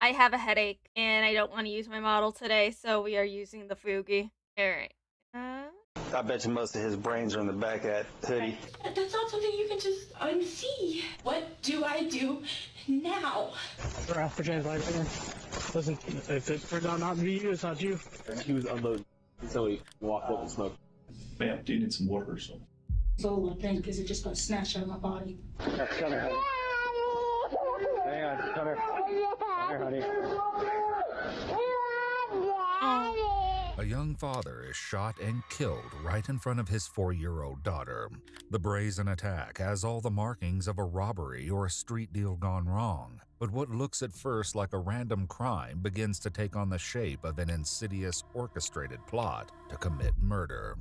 I have a headache and I don't want to use my model today, so we are using the Fugi. All right. I bet you most of his brains are in the back of that hoodie. That's not something you can just unsee. What do I do now? We're after James right here. Listen, if it turns out not to be you, it's not you. He was unloading until he walked up and smoked. Ma'am, do you need some water or something? So one thing, because it just got snatched out of my body. Come here, honey. Hang on, come here. Come here, honey. A young father is shot and killed right in front of his 4-year-old daughter. The brazen attack has all the markings of a robbery or a street deal gone wrong. But what looks at first like a random crime begins to take on the shape of an insidious, orchestrated plot to commit murder.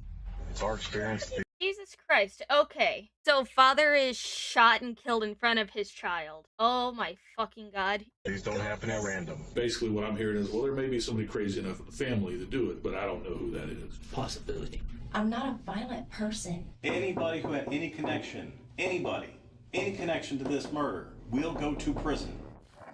It's our experience. Jesus Christ. Okay. So father is shot and killed in front of his child. Oh my fucking god. These don't happen at random. Basically, what I'm hearing is, well, there may be somebody crazy enough in the family to do it, but I don't know who that is. Possibility. I'm not a violent person. Anybody who had any connection to this murder will go to prison.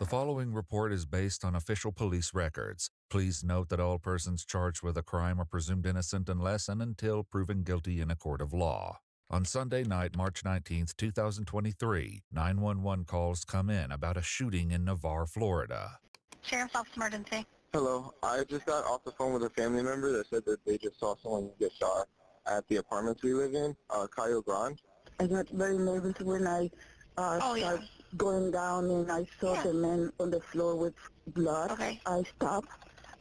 The following report is based on official police records. Please note that all persons charged with a crime are presumed innocent unless and until proven guilty in a court of law. On Sunday night, March 19th, 2023, 911 calls come in about a shooting in Navarre, Florida. Sheriff's Office Emergency. Hello, I just got off the phone with a family member that said that they just saw someone get shot at the apartments we live in, Cayo Grande. I got very nervous when I started going down and I saw the man on the floor with blood. Okay. I stopped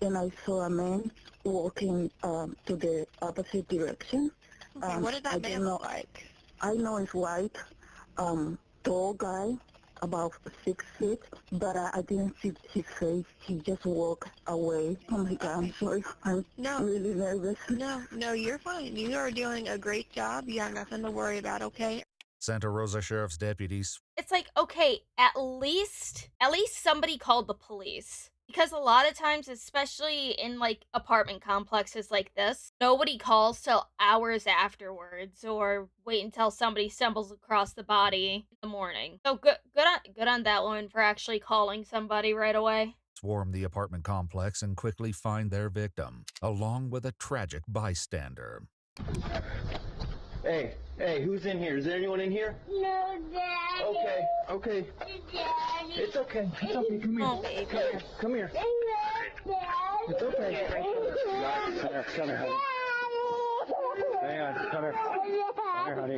and I saw a man walking to the opposite direction. Okay, what did that man look like? I know he's white, tall guy, about 6 feet, but I didn't see his face. He just walked away. Oh my God, I'm sorry. I'm really nervous. No, you're fine. You are doing a great job. You have nothing to worry about, okay? Santa Rosa Sheriff's deputies. It's like, okay, at least somebody called the police. Because a lot of times, especially in like apartment complexes like this, nobody calls till hours afterwards or wait until somebody stumbles across the body in the morning. So good on that one for actually calling somebody right away. Swarm the apartment complex and quickly find their victim, along with a tragic bystander. Hey, who's in here? Is there anyone in here? No, Daddy. Okay. Daddy. It's okay. Come here. Oh, baby. Come here. Daddy. It's okay. Come here, honey. Hang on. Come here. Come here, honey.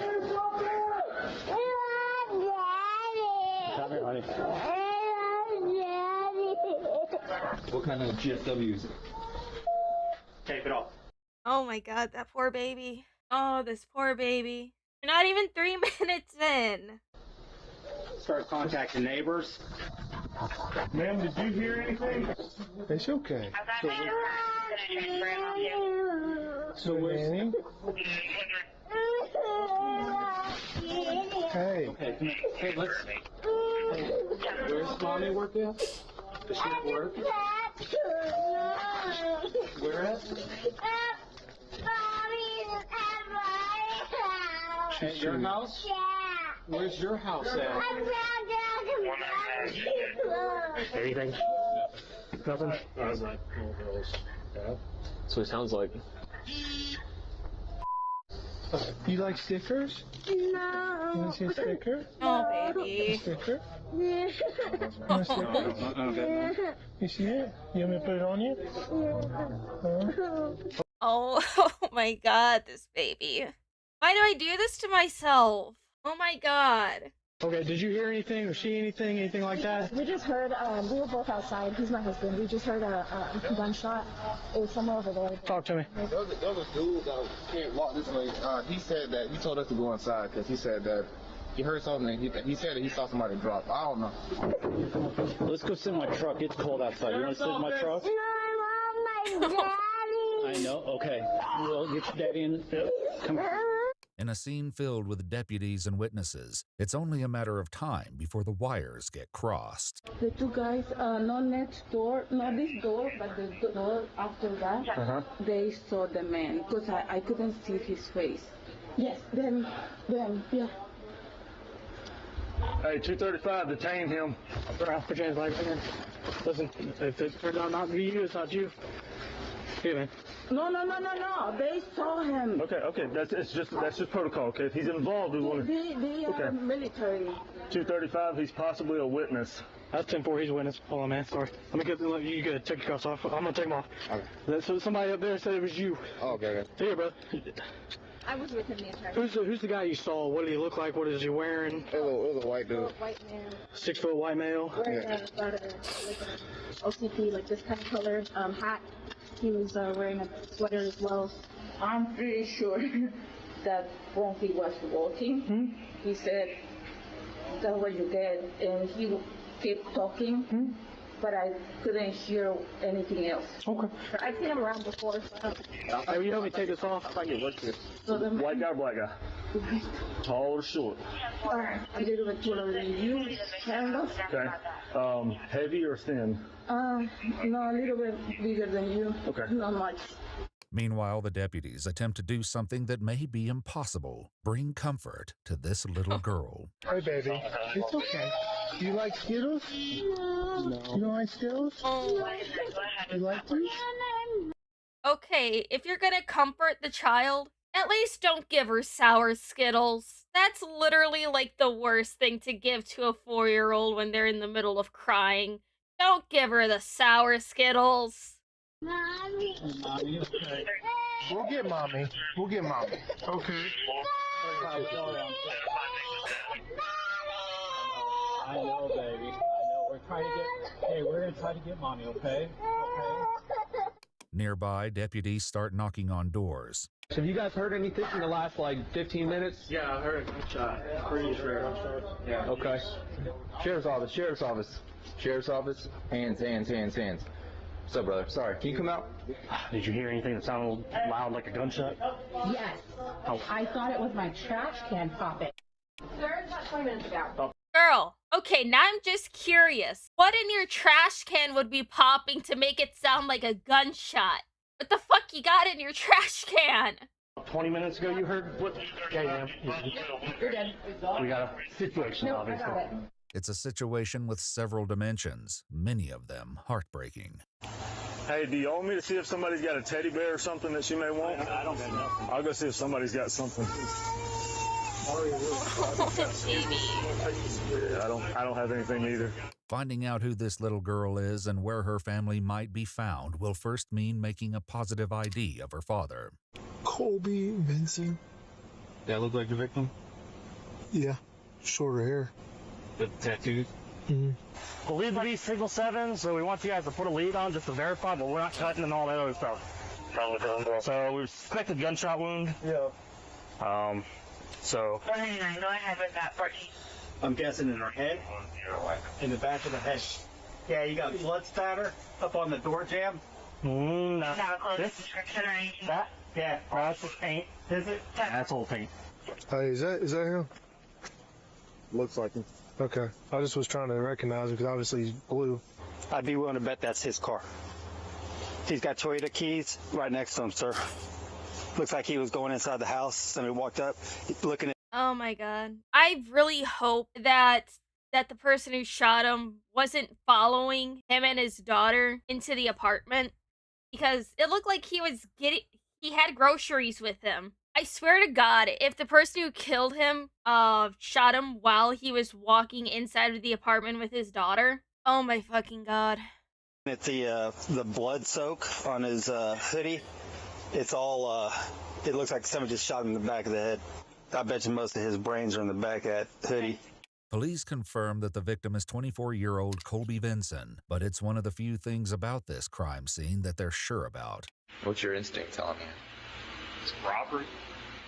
Come here, honey. What kind of GSW is it? Tape it off. Oh my God, that poor baby. Oh, this poor baby. You're not even 3 minutes in. Start contacting neighbors. Ma'am, did you hear anything? It's okay. So where's... Hey. Okay, come here. Hey, let's... Hey, where's Mommy work at? Does she at work? Where at? At your house? Yeah. Where's your house at? Anything? Nothing? So it sounds like... You like stickers? No. You want to see a sticker? Oh, baby. A sticker? You want a sticker? You see it? You want me to put it on you? Oh, oh my God, this baby. Why do I do this to myself? Oh my God. Okay, did you hear anything or see anything, like that? We just heard, we were both outside. He's my husband. We just heard a gunshot. It was somewhere over there. Talk to me. There was a dude that can't walk this way. He said that he told us to go inside because he said that he heard something. And he said that he saw somebody drop. I don't know. Let's go sit in my truck. It's cold outside. You want to sit in my truck? No, I want my daddy. I know. Okay. We'll get your daddy in. Come here. In a scene filled with deputies and witnesses, it's only a matter of time before the wires get crossed. The two guys, not next door, not this door, but the door after that, they saw the man because I couldn't see his face. Yes, then, yeah. Hey, 235, detain him. Put your hands like that. Listen, if it turns out not to be you, it's not you. Here, man. No. They saw him. Okay. That's just protocol. Okay, if he's involved, we want to. They are military. 235, he's possibly a witness. That's 10-4, he's a witness. Hold on, man. Sorry. Let me get. You gotta take your cuffs off. I'm gonna take them off. Okay. So somebody up there said it was you. Oh, okay. Here, brother. I was with him the entire time. Who's the guy you saw? What did he look like? What is he wearing? It was a white dude. White man. 6 foot white male. Wearing about a OCP, like this kind of color, hat. He was wearing a sweater as well. I'm pretty sure that when he was walking, he said, "That's what you get," and he kept talking. But I couldn't hear anything else. Okay. I've seen him around before, so Hey, you help me take this off? White guy or black guy? Tall or short? A little bit taller than you, kind of. Okay. Heavy or thin? No, a little bit bigger than you. Okay. Not much. Meanwhile, the deputies attempt to do something that may be impossible. Bring comfort to this little girl. Hey, baby. It's okay. Do you like Skittles? No. You don't like Skittles? You like these? Okay, if you're gonna comfort the child, at least don't give her sour Skittles. That's literally like the worst thing to give to a 4-year-old when they're in the middle of crying. Don't give her the sour Skittles. Mommy. Mommy, okay. We'll get mommy. Okay. I know, baby. I know. We're gonna try to get mommy, okay? Okay. Nearby, deputies start knocking on doors. So have you guys heard anything in the last, 15 minutes? Yeah, I heard a gunshot. Pretty sure. Yeah. Okay. Sheriff's office. Hands. What's up, brother? Sorry. Can you come out? Did you hear anything that sounded loud like a gunshot? Yes. I thought it was my trash can popping. Sir, about 20 minutes ago. Girl, okay, now I'm just curious. What in your trash can would be popping to make it sound like a gunshot? What the fuck you got in your trash can? 20 minutes ago, you heard what? Yeah, ma'am. You're good. We got a situation, Nope, I obviously. got it. It's a situation with several dimensions, many of them heartbreaking. Hey, do you want me to see if somebody's got a teddy bear or something that she may want? I don't got nothing. I'll go see if somebody's got something. Yeah, I don't have anything either. Finding out who this little girl is and where her family might be found will first mean making a positive ID of her father. Colby Vincent. That look like the victim? Yeah, shorter hair. With tattoos? Mm-hmm. Believe to be Signal 7, so we want you guys to put a lead on just to verify, but we're not cutting and all that other stuff. So we suspect a gunshot wound. Yeah. So. I know I have it that part. I'm guessing in her head? In the back of the head. Yeah, you got blood spatter up on the door jamb? No. Not a close description or anything. That? Yeah, that's just paint. Is it? That's old paint. Hey, is that him? Looks like him. Okay. I just was trying to recognize him because obviously he's blue. I'd be willing to bet that's his car. He's got Toyota keys right next to him, sir. Looks like he was going inside the house. Somebody walked up, looking at. Oh my god. I really hope that the person who shot him wasn't following him and his daughter into the apartment, because it looked like he had groceries with him. I swear to God, if the person who killed him shot him while he was walking inside of the apartment with his daughter, oh my fucking god. At the blood soak on his hoodie, it's all it looks like somebody just shot him in the back of the head. I bet you most of his brains are in the back of that hoodie. Police confirm that the victim is 24-year-old Colby Vinson, but it's one of the few things about this crime scene that they're sure about. What's your instinct telling you? It's robbery.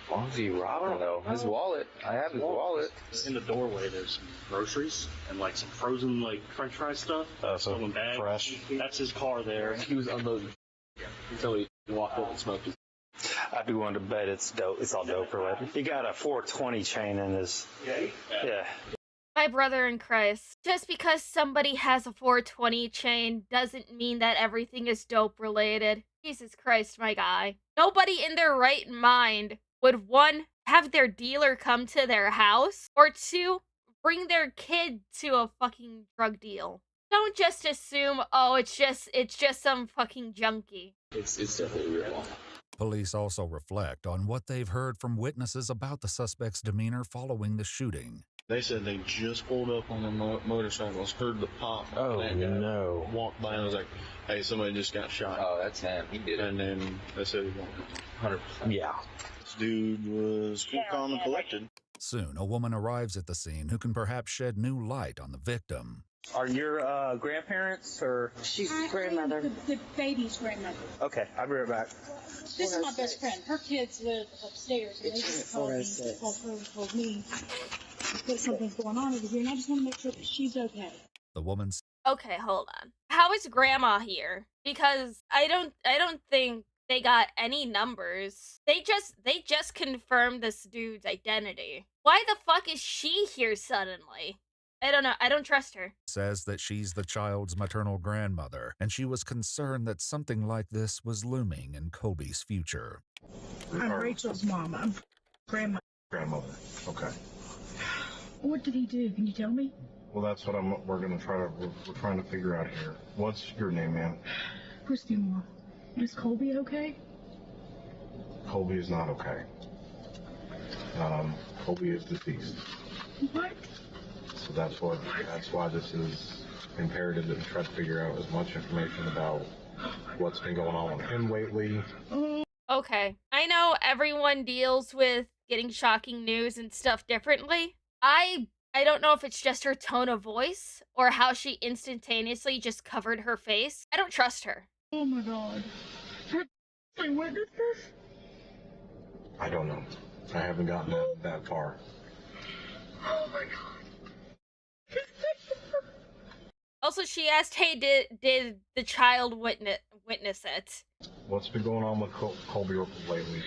Why was he robbing though? His wallet. I have his wallet. In the doorway, there's some groceries and some frozen French fry stuff. So fresh. That's his car there. He was unloading until he walked up and smoked his. I'd be willing to bet it's dope. It's all dope or whatever. He got a 420 chain in his. Yeah. My brother in Christ. Just because somebody has a 420 chain doesn't mean that everything is dope related. Jesus Christ, my guy. Nobody in their right mind would, 1, have their dealer come to their house, or 2, bring their kid to a fucking drug deal. Don't just assume, oh, it's just some fucking junkie. It's definitely real. Police also reflect on what they've heard from witnesses about the suspect's demeanor following the shooting. They said they just pulled up on the motorcycles, heard the pop. Oh, that guy no. walked by and was like, hey, somebody just got shot. Oh, that's him. He did it. And then they said he went 100%. Yeah. This dude was cool, calm, and collected. Soon, a woman arrives at the scene who can perhaps shed new light on the victim. Are your grandparents or? She's grandmother. The baby's grandmother. Okay, I'll be right back. This is my best friend. Her kids live upstairs, and they just called me, told me that something's going on over here, and I just want to make sure that she's okay. The woman's. Okay, hold on. How is Grandma here? Because I don't think they got any numbers. They just confirmed this dude's identity. Why the fuck is she here suddenly? I don't know. I don't trust her. Says that she's the child's maternal grandmother, and she was concerned that something like this was looming in Colby's future. I'm Rachel's mom. I'm grandmother. Okay. What did he do? Can you tell me? Well, that's what we're trying to figure out here. What's your name, ma'am? Christy Moore. Is Colby okay? Colby is not okay. Colby is deceased. What? So that's why this is imperative that we try to figure out as much information about what's been going on with him lately. Okay. I know everyone deals with getting shocking news and stuff differently. I don't know if it's just her tone of voice or how she instantaneously just covered her face. I don't trust her. Oh my god. I witnessed this? I don't know. I haven't gotten that far. Oh my god. Also, she asked, hey, did the child witness it? What's been going on with Colby lately?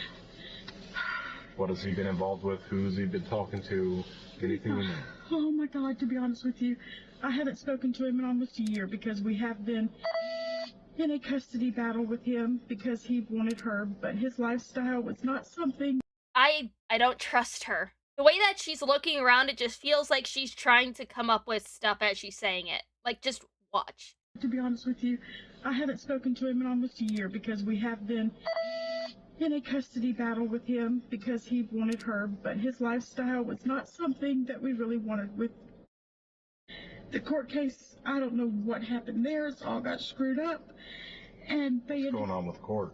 What has he been involved with? Who's he been talking to? Anything you know? Oh my god, to be honest with you, I haven't spoken to him in almost a year because we have been in a custody battle with him because he wanted her, but his lifestyle was not something. I don't trust her. The way that she's looking around, it just feels like she's trying to come up with stuff as she's saying it. Like, just watch. To be honest with you, I haven't spoken to him in almost a year because we have been in a custody battle with him because he wanted her, but his lifestyle was not something that we really wanted with the court case. I don't know what happened there. It's all got screwed up. And what's going on with court?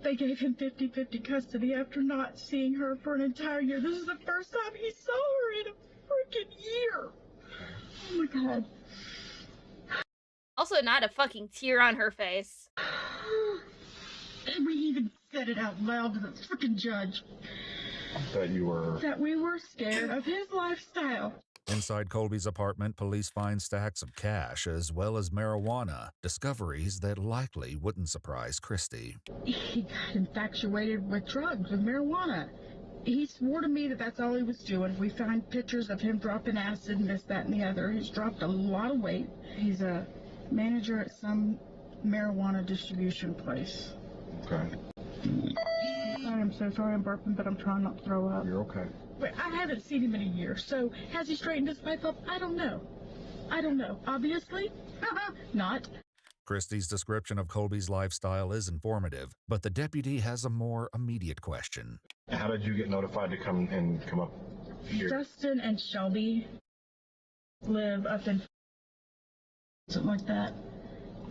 They gave him 50-50 custody after not seeing her for an entire year. This is the first time he saw her in a freaking year. Oh my god. Also, not a fucking tear on her face. And we even said it out loud to the freaking judge. That we were scared of his lifestyle. Inside Colby's apartment, police find stacks of cash as well as marijuana, discoveries that likely wouldn't surprise Christy. He got infatuated with drugs, with marijuana. He swore to me that that's all he was doing. We found pictures of him dropping acid and this, that, and the other. He's dropped a lot of weight. He's a manager at some marijuana distribution place. Okay. I am so sorry I'm burping, but I'm trying not to throw up. You're okay. But I haven't seen him in a year, so has he straightened his life up? I don't know. Obviously, not. Christie's description of Colby's lifestyle is informative, but the deputy has a more immediate question. How did you get notified to come up here? Justin and Shelby live up in something like that.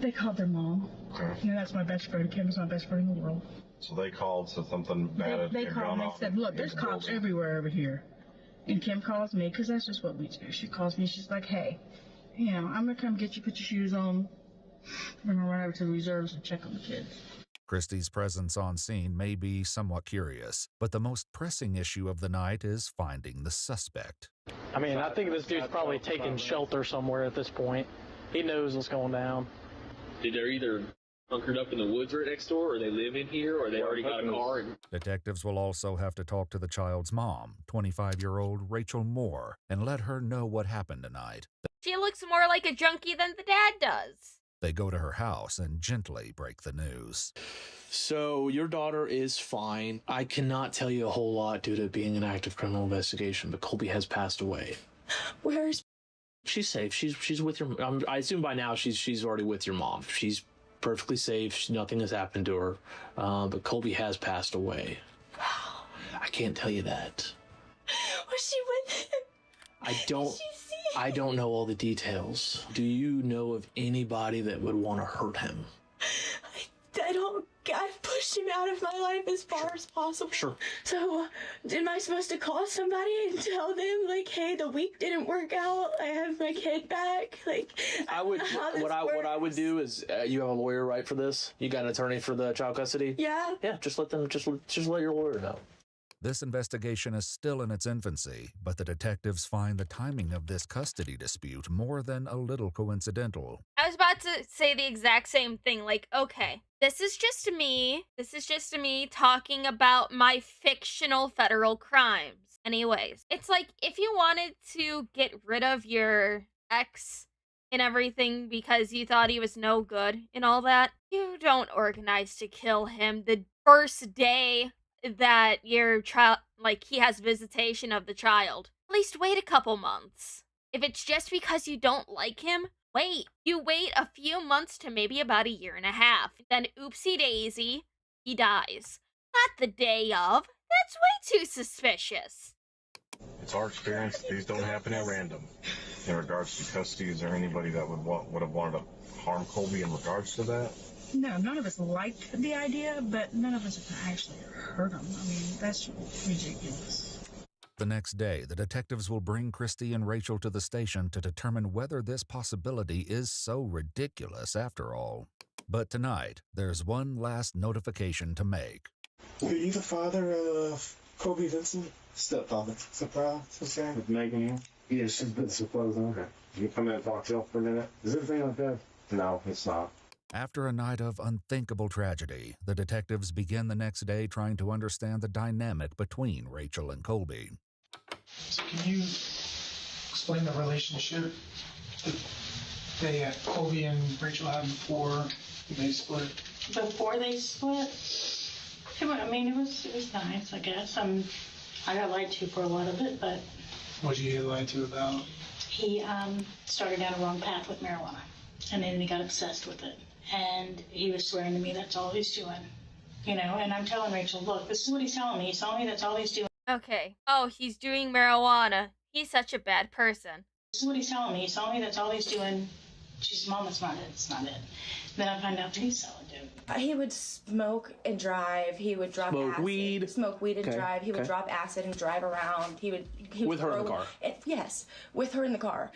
They called their mom. Okay. You know, that's my best friend. Kim is my best friend in the world. So they called, said something bad. They called and they said, look, there's cops everywhere over here. And Kim calls me, because that's just what we do. She calls me, she's like, hey, you know, I'm going to come get you, put your shoes on. We're going to run over to the reserves and check on the kids. Christie's presence on scene may be somewhat curious, but the most pressing issue of the night is finding the suspect. I mean, I think this dude's probably taking shelter somewhere at this point. He knows what's going down. They're either bunkered up in the woods right next door, or they live in here, or they already got a car. Detectives will also have to talk to the child's mom, 25-year-old Rachel Moore, and let her know what happened tonight. She looks more like a junkie than the dad does. They go to her house and gently break the news. So your daughter is fine. I cannot tell you a whole lot due to it being an active criminal investigation, but Colby has passed away. Where's She's safe. She's with your. I assume by now she's already with your mom. She's perfectly safe. Nothing has happened to her. But Colby has passed away. I can't tell you that. was she with him? I don't know all the details. Do you know of anybody that would want to hurt him? I don't. I've pushed him out of my life as far as possible. Sure. So, am I supposed to call somebody and tell them, like, hey, the week didn't work out. I have my kid back. Like, I would. What I would do is, you have a lawyer, right, for this? You got an attorney for the child custody? Yeah. Yeah. Just let your lawyer know. This investigation is still in its infancy, but the detectives find the timing of this custody dispute more than a little coincidental. I was about to say the exact same thing. Like, okay, this is just me talking about my fictional federal crimes. Anyways, it's like if you wanted to get rid of your ex and everything because you thought he was no good and all that, you don't organize to kill him the first day that your child, like, he has visitation of the child. At least wait a couple months. If it's just because you don't like him, wait. You wait a few months to maybe about a year and a half. Then oopsie daisy, he dies. Not the day of. That's way too suspicious. It's our experience that these don't happen at random. In regards to custody, is there anybody that would have wanted to harm Colby in regards to that? No, none of us liked the idea, but none of us have actually hurt him. I mean, that's ridiculous. The next day, the detectives will bring Christy and Rachel to the station to determine whether this possibility is so ridiculous after all. But tonight, there's one last notification to make. Are you the father of Kobe Vincent? Stepfather. Surprise? Okay. With Megan here? Yeah, she's been supposed. Okay. Can you come in and talk to her for a minute? Is everything okay? No, it's not. After a night of unthinkable tragedy, the detectives begin the next day trying to understand the dynamic between Rachel and Colby. So can you explain the relationship that they had, Colby and Rachel had before they split? Before they split, I mean, it was nice, I guess. I got lied to for a lot of it, but What did you get lied to about? he started down a wrong path with marijuana, and then he got obsessed with it. And he was swearing to me that's all he's doing, and I'm telling Rachel, look, this is what he's telling me. He's telling me that's all he's doing. Okay. Oh, he's doing marijuana. He's such a bad person. This is what he's telling me. He's telling me that's all he's doing. She's, Mom, it's not it. It's not it. Then I find out that he's selling dope. He would smoke and drive. He would drop Smoke acid. weed. Smoke weed and Okay, drive. He would okay. drop acid and drive around. He would With her in the car. Yes, with her in the car.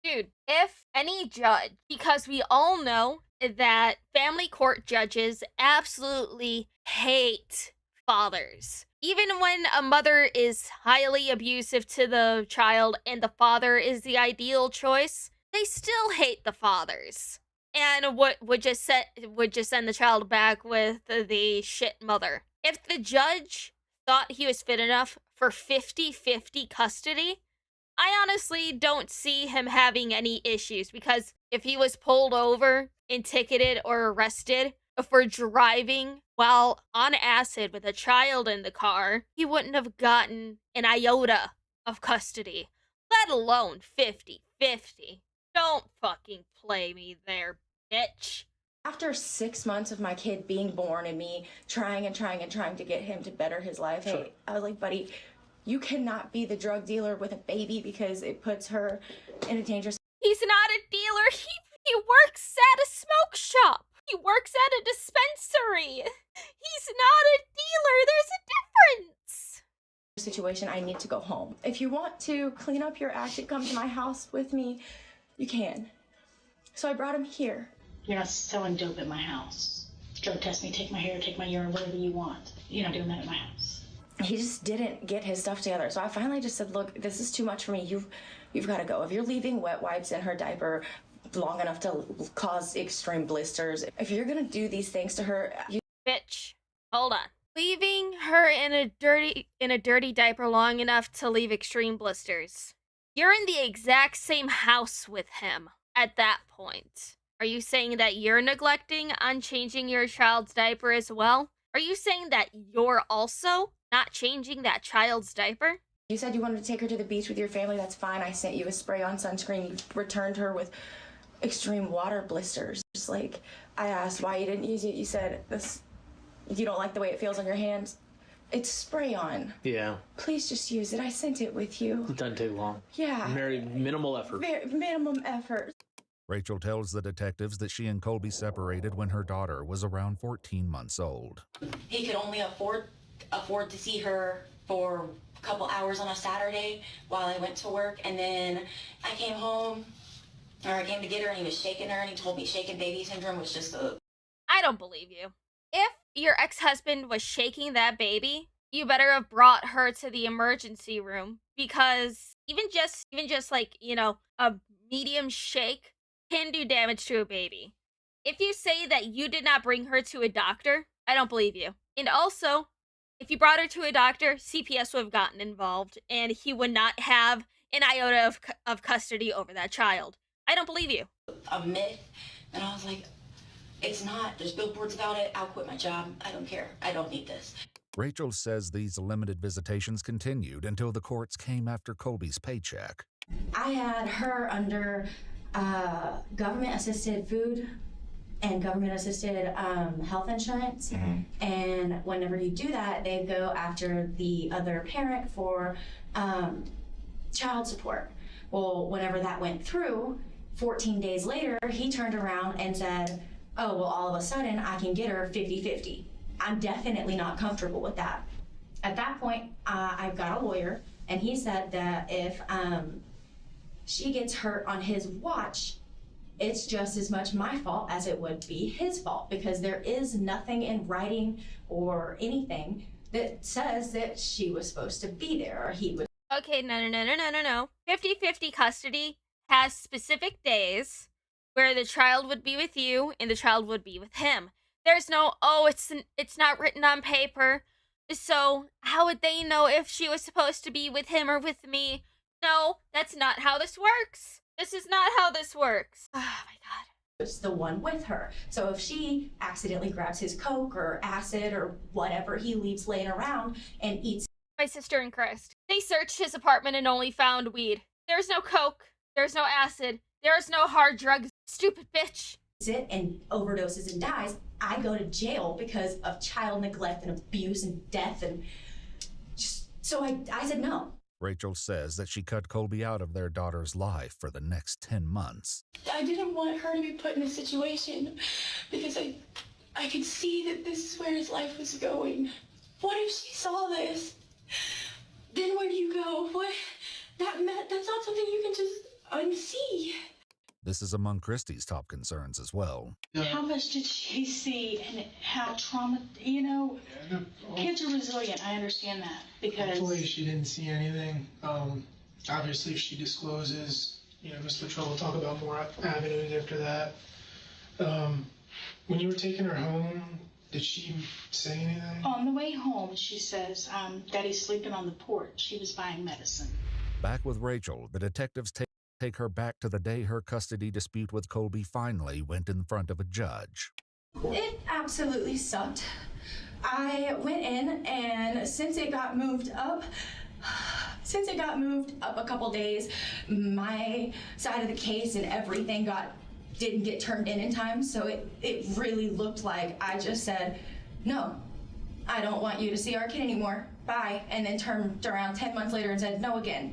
Dude, if any judge, because we all know that family court judges absolutely hate fathers. Even when a mother is highly abusive to the child and the father is the ideal choice, they still hate the fathers. And would just send the child back with the shit mother. If the judge thought he was fit enough for 50-50 custody, I honestly don't see him having any issues, because if he was pulled over and ticketed or arrested for driving while on acid with a child in the car, he wouldn't have gotten an iota of custody, let alone 50-50. Don't fucking play me there, bitch. After 6 months of my kid being born and me trying to get him to better his life, hey, I was like, buddy, you cannot be the drug dealer with a baby because it puts her in a dangerous... He's not a dealer. He works at a smoke shop. He works at a dispensary. He's not a dealer. There's a difference. situation. I need to go home. If you want to clean up your act and come to my house with me, you can. So I brought him here. You're not selling dope at my house. Drug test me, take my hair, take my urine, whatever you want. You're not doing that at my house. He just didn't get his stuff together. So I finally just said, look, this is too much for me. You've got to go. If you're leaving wet wipes in her diaper long enough to cause extreme blisters, if you're going to do these things to her... Bitch, hold on. Leaving her in a dirty diaper long enough to leave extreme blisters. You're in the exact same house with him at that point. Are you saying that you're neglecting on changing your child's diaper as well? Are you saying that you're also not changing that child's diaper? You said you wanted to take her to the beach with your family. That's fine. I sent you a spray-on sunscreen. You returned her with extreme water blisters. Just like, I asked why you didn't use it. You said, you don't like the way it feels on your hands. It's spray-on. Yeah. Please just use it. I sent it with you. It doesn't take long. Yeah. Very minimal effort. Minimum effort. Rachel tells the detectives that she and Colby separated when her daughter was around 14 months old. He could only afford to see her for a couple hours on a Saturday while I went to work, and then I came home, or I came to get her, and he was shaking her, and he told me shaken baby syndrome was just a... I don't believe you. If your ex-husband was shaking that baby, you better have brought her to the emergency room, because even just like, you know, a medium shake can do damage to a baby. If you say that you did not bring her to a doctor, I don't believe you. And also, if you brought her to a doctor, CPS would have gotten involved, and he would not have an iota of custody over that child. I don't believe you. a myth, and I was like, it's not. There's billboards about it. I'll quit my job. I don't care. I don't need this. Rachel says these limited visitations continued until the courts came after Colby's paycheck. I had her under government-assisted food and government-assisted health insurance. And whenever you do that, they go after the other parent for child support. Well, whenever that went through, 14 days later, he turned around and said, oh, well, all of a sudden, I can get her 50-50. I'm definitely not comfortable with that. At that point, I've got a lawyer, and he said that if she gets hurt on his watch, it's just as much my fault as it would be his fault, because there is nothing in writing or anything that says that she was supposed to be there or he was. Okay, no. 50-50 custody has specific days where the child would be with you and the child would be with him. There's no, oh, it's not written on paper, so how would they know if she was supposed to be with him or with me? No, that's not how this works. This is not how this works. Oh my god. Was the one with her. So if she accidentally grabs his Coke or acid or whatever he leaves laying around and eats. My sister in Christ. They searched his apartment and only found weed. There's no Coke. There's no acid. There's no hard drugs. Stupid bitch. It and overdoses and dies. I go to jail because of child neglect and abuse and death, and just so I said no. Rachel says that she cut Colby out of their daughter's life for the next 10 months. I didn't want her to be put in a situation because I could see that this is where his life was going. What if she saw this? Then where do you go? That's not something you can just unsee. This is among Christie's top concerns as well. How much did she see and how trauma, kids are resilient. I understand that because... Hopefully she didn't see anything. Obviously if she discloses, Mr. Troll will talk about more avenues after that. When you were taking her home, did she say anything? On the way home, she says, Daddy's sleeping on the porch. She was buying medicine. Back with Rachel, the detectives take her back to the day her custody dispute with Colby finally went in front of a judge. It absolutely sucked. I went in, and since it got moved up a couple days, my side of the case and everything didn't get turned in time, so it really looked like I just said, no, I don't want you to see our kid anymore, bye, and then turned around 10 months later and said no again.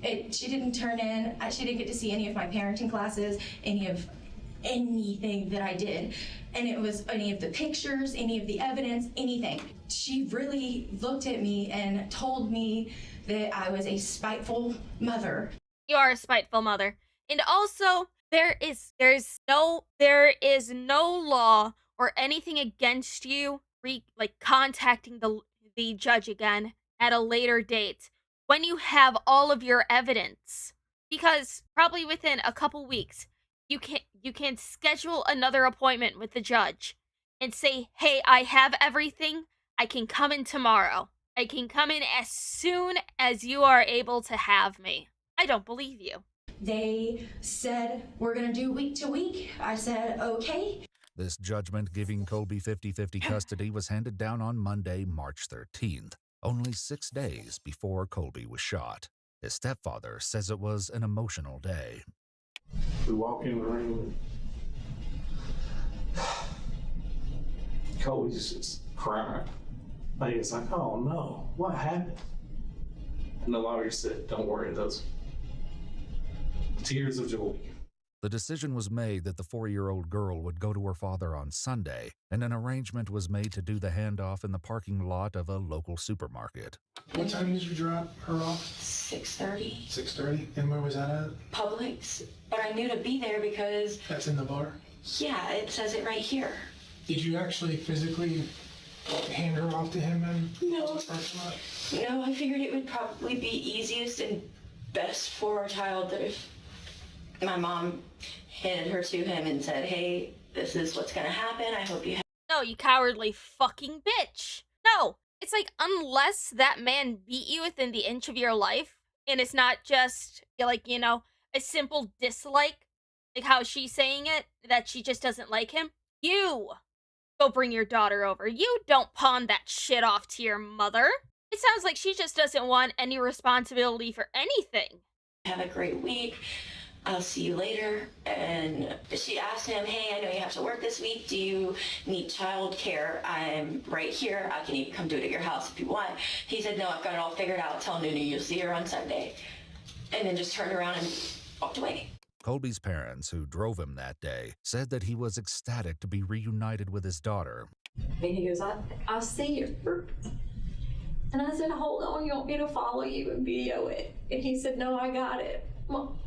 She didn't turn in, she didn't get to see any of my parenting classes, anything that I did, and it was any of the pictures, any of the evidence, anything. She really looked at me and told me that I was a spiteful mother. You are a spiteful mother. And also, there is no law or anything against you contacting the judge again at a later date when you have all of your evidence, because probably within a couple weeks you can schedule another appointment with the judge and say, hey, I have everything, I can come in tomorrow, I can come in as soon as you are able to have me. I don't believe you. They said, we're gonna do week to week. I said, okay. This judgment giving Colby 50-50 custody was handed down on Monday, March 13th. only 6 days before Colby was shot. His stepfather says it was an emotional day. We walk in the room. Colby's just crying. It's like, oh no, what happened? And the lawyer said, don't worry, those tears of joy. The decision was made that the 4-year-old girl would go to her father on Sunday, and an arrangement was made to do the handoff in the parking lot of a local supermarket. What time did you drop her off? 6:30. 6:30. And where was that at? Publix. But I knew to be there because... That's in the bar? Yeah, it says it right here. Did you actually physically hand her off to him in No. the parking lot? No, I figured it would probably be easiest and best for our child that if my mom handed her to him and said, hey, this is what's gonna happen, I hope you have... No, you cowardly fucking bitch. No, it's like, unless that man beat you within the inch of your life, and it's not just, like, you know, a simple dislike, like how she's saying it, that she just doesn't like him, you go bring your daughter over. You don't pawn that shit off to your mother. It sounds like she just doesn't want any responsibility for anything. Have a great week. I'll see you later. And she asked him, hey, I know you have to work this week. Do you need child care? I'm right here. I can even come do it at your house if you want. He said, no, I've got it all figured out. Tell Nunu you'll see her on Sunday. And then just turned around and walked away. Colby's parents, who drove him that day, said that he was ecstatic to be reunited with his daughter. And he goes, I see her. And I said, hold on, you want me to follow you and video it? And he said, no, I got it, Mom.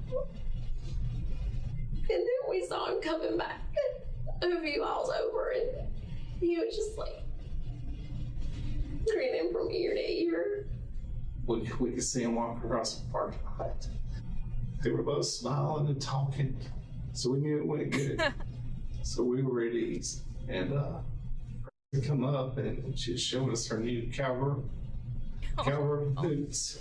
And then we saw him coming back a few miles over, and he was just like grinning from ear to ear. We could see him walk across the parking lot. They were both smiling and talking, so we knew it went good. So we were at ease. And we come up, and she was showing us her new cowboy boots.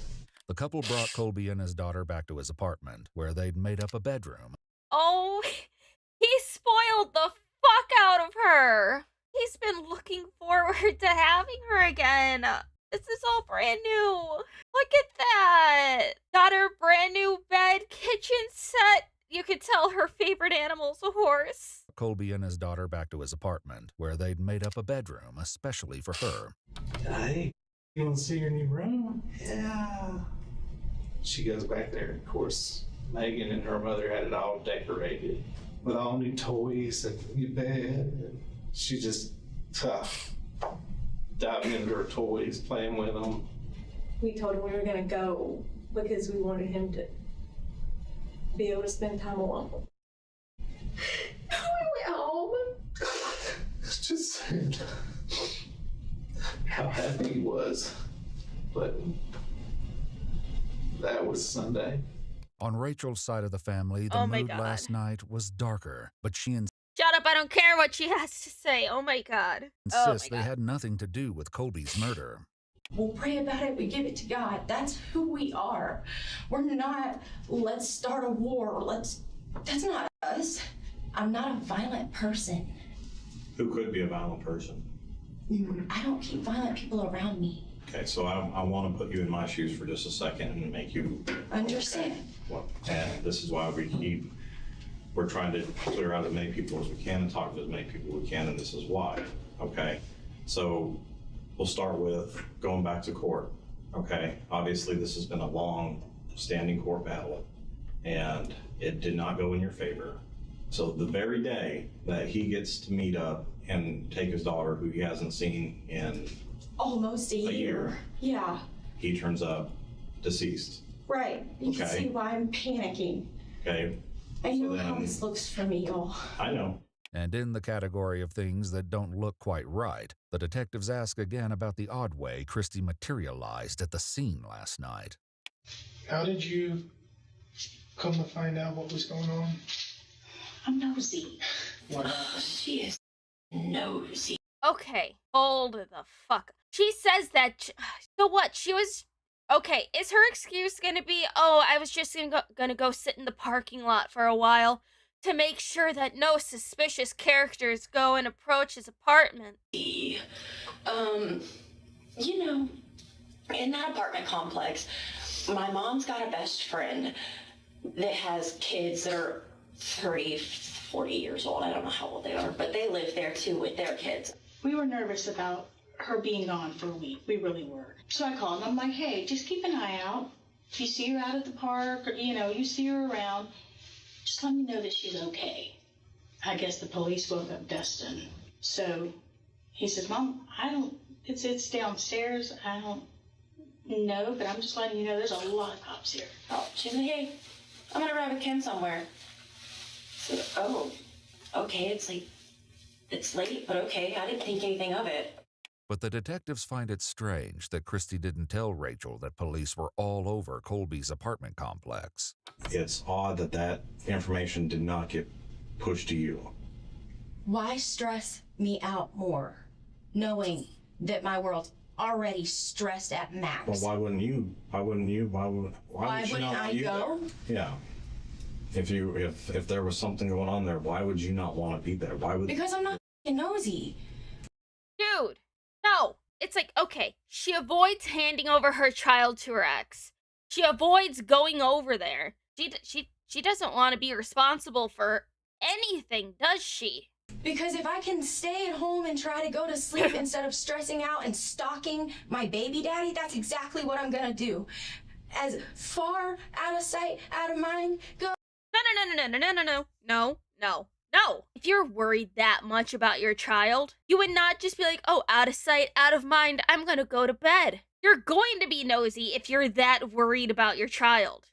The couple brought Colby and his daughter back to his apartment, where they'd made up a bedroom. Oh, he spoiled the fuck out of her. He's been looking forward to having her again. This is all brand new. Look at that. Got her brand new bed, kitchen set. You could tell her favorite animal's a horse. Colby and his daughter back to his apartment, where they'd made up a bedroom especially for her. Hey, you want to see your new room? Yeah. She goes back there. Of course, Megan and her mother had it all decorated with all new toys and new bed. And she just diving into her toys, playing with them. We told him we were gonna go because we wanted him to be able to spend time alone. We went home. It's just sad how happy he was. But that was Sunday. On Rachel's side of the family, the mood last night was darker, but she Shut up, I don't care what she has to say. Oh my god. insists they had nothing to do with Colby's murder. We'll pray about it, we give it to God. That's who we are. We're not, let's start a war. That's not us. I'm not a violent person. Who could be a violent person? I don't keep violent people around me. Okay, so I want to put you in my shoes for just a second and make you Understand. Okay. Well, and this is why we're trying to clear out as many people as we can and talk to as many people as we can, and this is why, okay? So we'll start with going back to court, okay? Obviously, this has been a long standing court battle, and it did not go in your favor. So the very day that he gets to meet up and take his daughter, who he hasn't seen in Almost a year. Yeah, he turns up deceased, right. You can Okay. see why I'm panicking. okay? I So know how then- this looks for me, y'all. I know. And in the category of things that don't look quite right, the detectives ask again about the odd way Christy materialized at the scene last night. How did you come to find out what was going on? I'm nosy. What? She is nosy. Okay, hold the fuck. She says that. So what? She was. Okay, is her excuse gonna be, oh, I was just gonna go sit in the parking lot for a while to make sure that no suspicious characters go and approach his apartment? You know, In that apartment complex, my mom's got a best friend that has kids that are 30, 40 years old. I don't know how old they are, but they live there too with their kids. We were nervous about her being gone for a week. We really were. So I called him. I'm like, hey, just keep an eye out. If you see her out at the park or, you see her around, just let me know that she's okay. I guess the police woke up Dustin. So he says, Mom, it's downstairs. I don't know, but I'm just letting you know there's a lot of cops here. Oh, she said, hey, I'm gonna ride with Ken somewhere. So, oh, okay, it's late, but okay, I didn't think anything of it. But the detectives find it strange that Christy didn't tell Rachel that police were all over Colby's apartment complex. It's odd that that information did not get pushed to you. Why stress me out more, knowing that my world's already stressed at max? Well, why wouldn't you? Why wouldn't I go? Yeah. If there was something going on there, why would you not want to be there? Why would? Because I'm not nosy. Dude, no. It's like, okay, she avoids handing over her child to her ex. She avoids going over there. She doesn't want to be responsible for anything, does she? Because if I can stay at home and try to go to sleep instead of stressing out and stalking my baby daddy, that's exactly what I'm gonna do. As far out of sight, out of mind, go. No. If you're worried that much about your child, you would not just be like, oh, out of sight, out of mind, I'm gonna go to bed. You're going to be nosy if you're that worried about your child.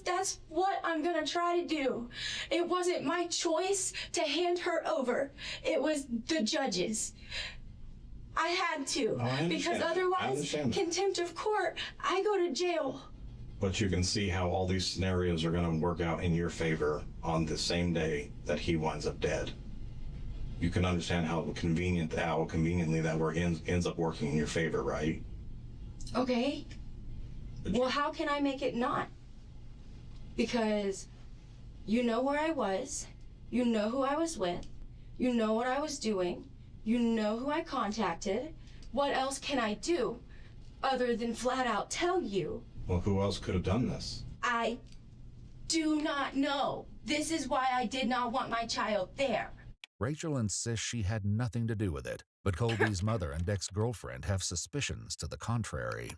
That's what I'm gonna try to do. It wasn't my choice to hand her over. It was the judge's. I had to. Because otherwise, contempt of court, I go to jail. But you can see how all these scenarios are going to work out in your favor on the same day that he winds up dead. You can understand how conveniently that ends up working in your favor, right? Okay. Well, how can I make it not? Because you know where I was, you know who I was with, you know what I was doing, you know who I contacted. What else can I do other than flat out tell you? Well, who else could have done this? I do not know. This is why I did not want my child there. Rachel insists she had nothing to do with it, but Colby's mother and ex-girlfriend have suspicions to the contrary.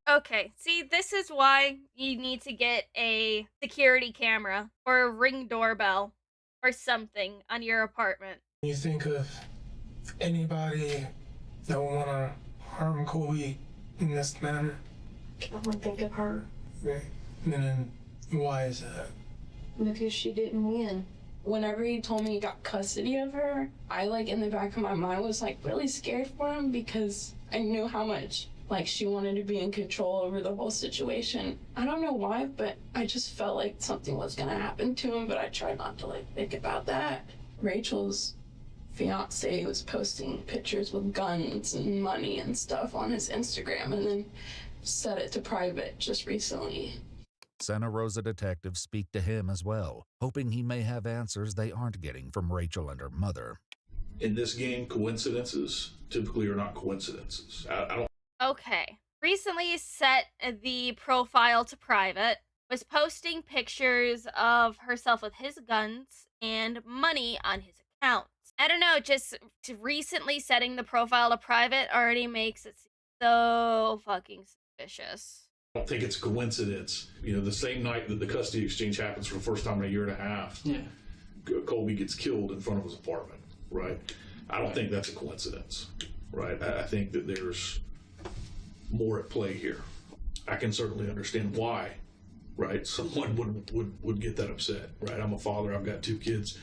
Okay, see, this is why you need to get a security camera or a Ring doorbell or something on your apartment. You think of anybody that would want to harm Colby in this manner? I would think of her. Okay. And then why is that? Because she didn't win. Whenever he told me he got custody of her, I, in the back of my mind was, really scared for him because I knew how much, she wanted to be in control over the whole situation. I don't know why, but I just felt like something was going to happen to him, but I tried not to, think about that. Rachel's fiance was posting pictures with guns and money and stuff on his Instagram, and then set it to private just recently. Santa Rosa detectives speak to him as well, hoping he may have answers they aren't getting from Rachel and her mother. In this game, coincidences typically are not coincidences. I don't. Okay. Recently set the profile to private, was posting pictures of herself with his guns and money on his accounts. I don't know, just recently setting the profile to private already makes it so fucking suspicious. I don't think it's a coincidence. The same night that the custody exchange happens for the first time in a year and a half, Colby gets killed in front of his apartment, right? I don't think that's a coincidence, right? I think that there's more at play here. I can certainly understand why, right? Someone would get that upset, right? I'm a father, I've got 2 kids.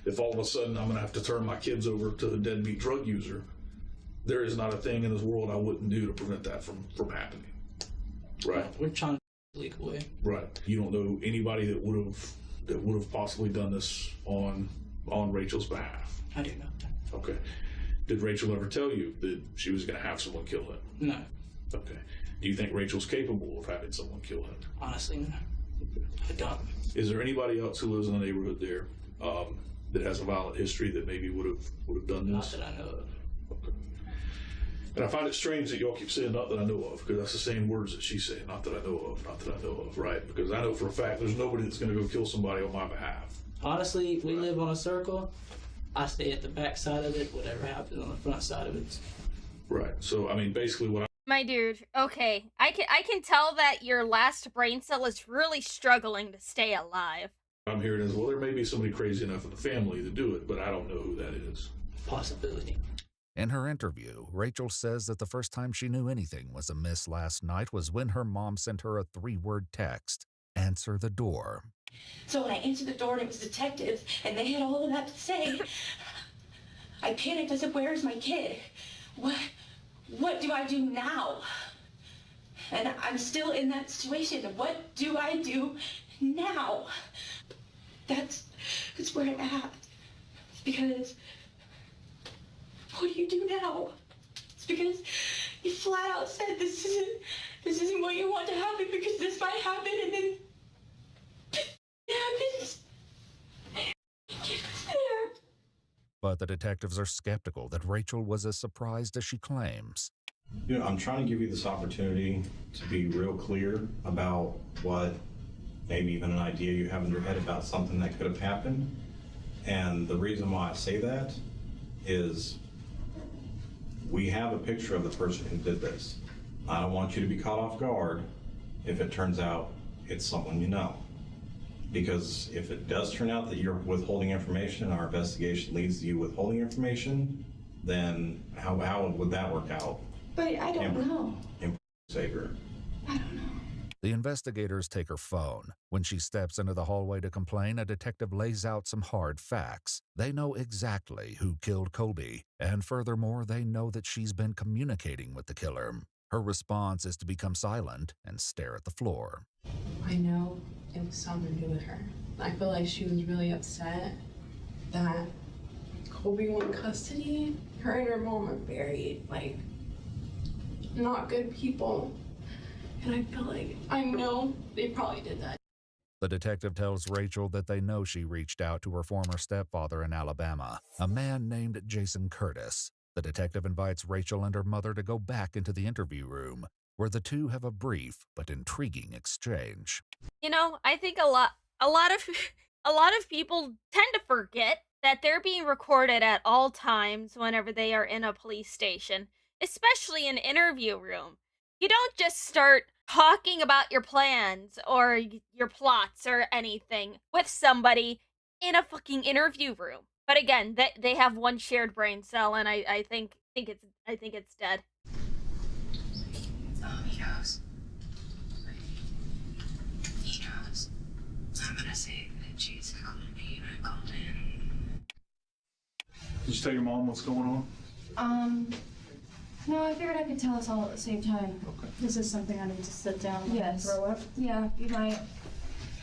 If all of a sudden I'm gonna have to turn my kids over to a deadbeat drug user, there is not a thing in this world I wouldn't do to prevent that from happening. Right. We're trying to legally. Right. You don't know anybody that would have possibly done this on Rachel's behalf. I do not. Okay. Did Rachel ever tell you that she was going to have someone kill him? No. Okay. Do you think Rachel's capable of having someone kill him? Honestly, no. Okay. I don't. Is there anybody else who lives in the neighborhood there that has a violent history that maybe would have done this? Not that I know of. Okay. And I find it strange that y'all keep saying not that I know of, because that's the same words that she's saying, not that I know of, not that I know of, right? Because I know for a fact there's nobody that's going to go kill somebody on my behalf. Honestly, we live on a circle. I stay at the back side of it. Whatever happens on the front side of it. Right. So, I mean, basically what My dude, okay. I can tell that your last brain cell is really struggling to stay alive. I'm hearing is, well, there may be somebody crazy enough in the family to do it, but I don't know who that is. Possibility. In her interview, Rachel says that the first time she knew anything was amiss last night was when her mom sent her a 3-word text, "Answer the door." So when I answered the door and it was detectives and they had all of that to say, I panicked. I said, "Where's my kid? What do I do now?" And I'm still in that situation. What do I do now? That's where I'm at. It's because, what do you do now? It's because you flat out said this isn't what you want to happen, because this might happen, and then it happens. But the detectives are skeptical that Rachel was as surprised as she claims. You know, I'm trying to give you this opportunity to be real clear about what, maybe even an idea you have in your head about something that could have happened. And the reason why I say that is we have a picture of the person who did this. I don't want you to be caught off guard if it turns out it's someone you know. Because if it does turn out that you're withholding information and our investigation leads to you withholding information, then how would that work out? But I don't know. Savior. The investigators take her phone. When she steps into the hallway to complain, a detective lays out some hard facts. They know exactly who killed Colby, and furthermore, they know that she's been communicating with the killer. Her response is to become silent and stare at the floor. I know it was something to do with her. I feel like she was really upset that Colby won custody. Her and her mom are very, not good people. And I feel like, I know they probably did that. The detective tells Rachel that they know she reached out to her former stepfather in Alabama, a man named Jason Curtis. The detective invites Rachel and her mother to go back into the interview room, where the two have a brief but intriguing exchange. You know, I think a lot of people tend to forget that they're being recorded at all times whenever they are in a police station, especially an interview room. You don't just start talking about your plans or your plots or anything with somebody in a fucking interview room. But again, they have one shared brain cell, and I think it's dead. Oh, he knows. He knows. I'm gonna say that she's calling me and I called in. Did you tell your mom what's going on? No, I figured I could tell us all at the same time. Okay. This is something I need to sit down Yes. and throw up. Yeah, you might.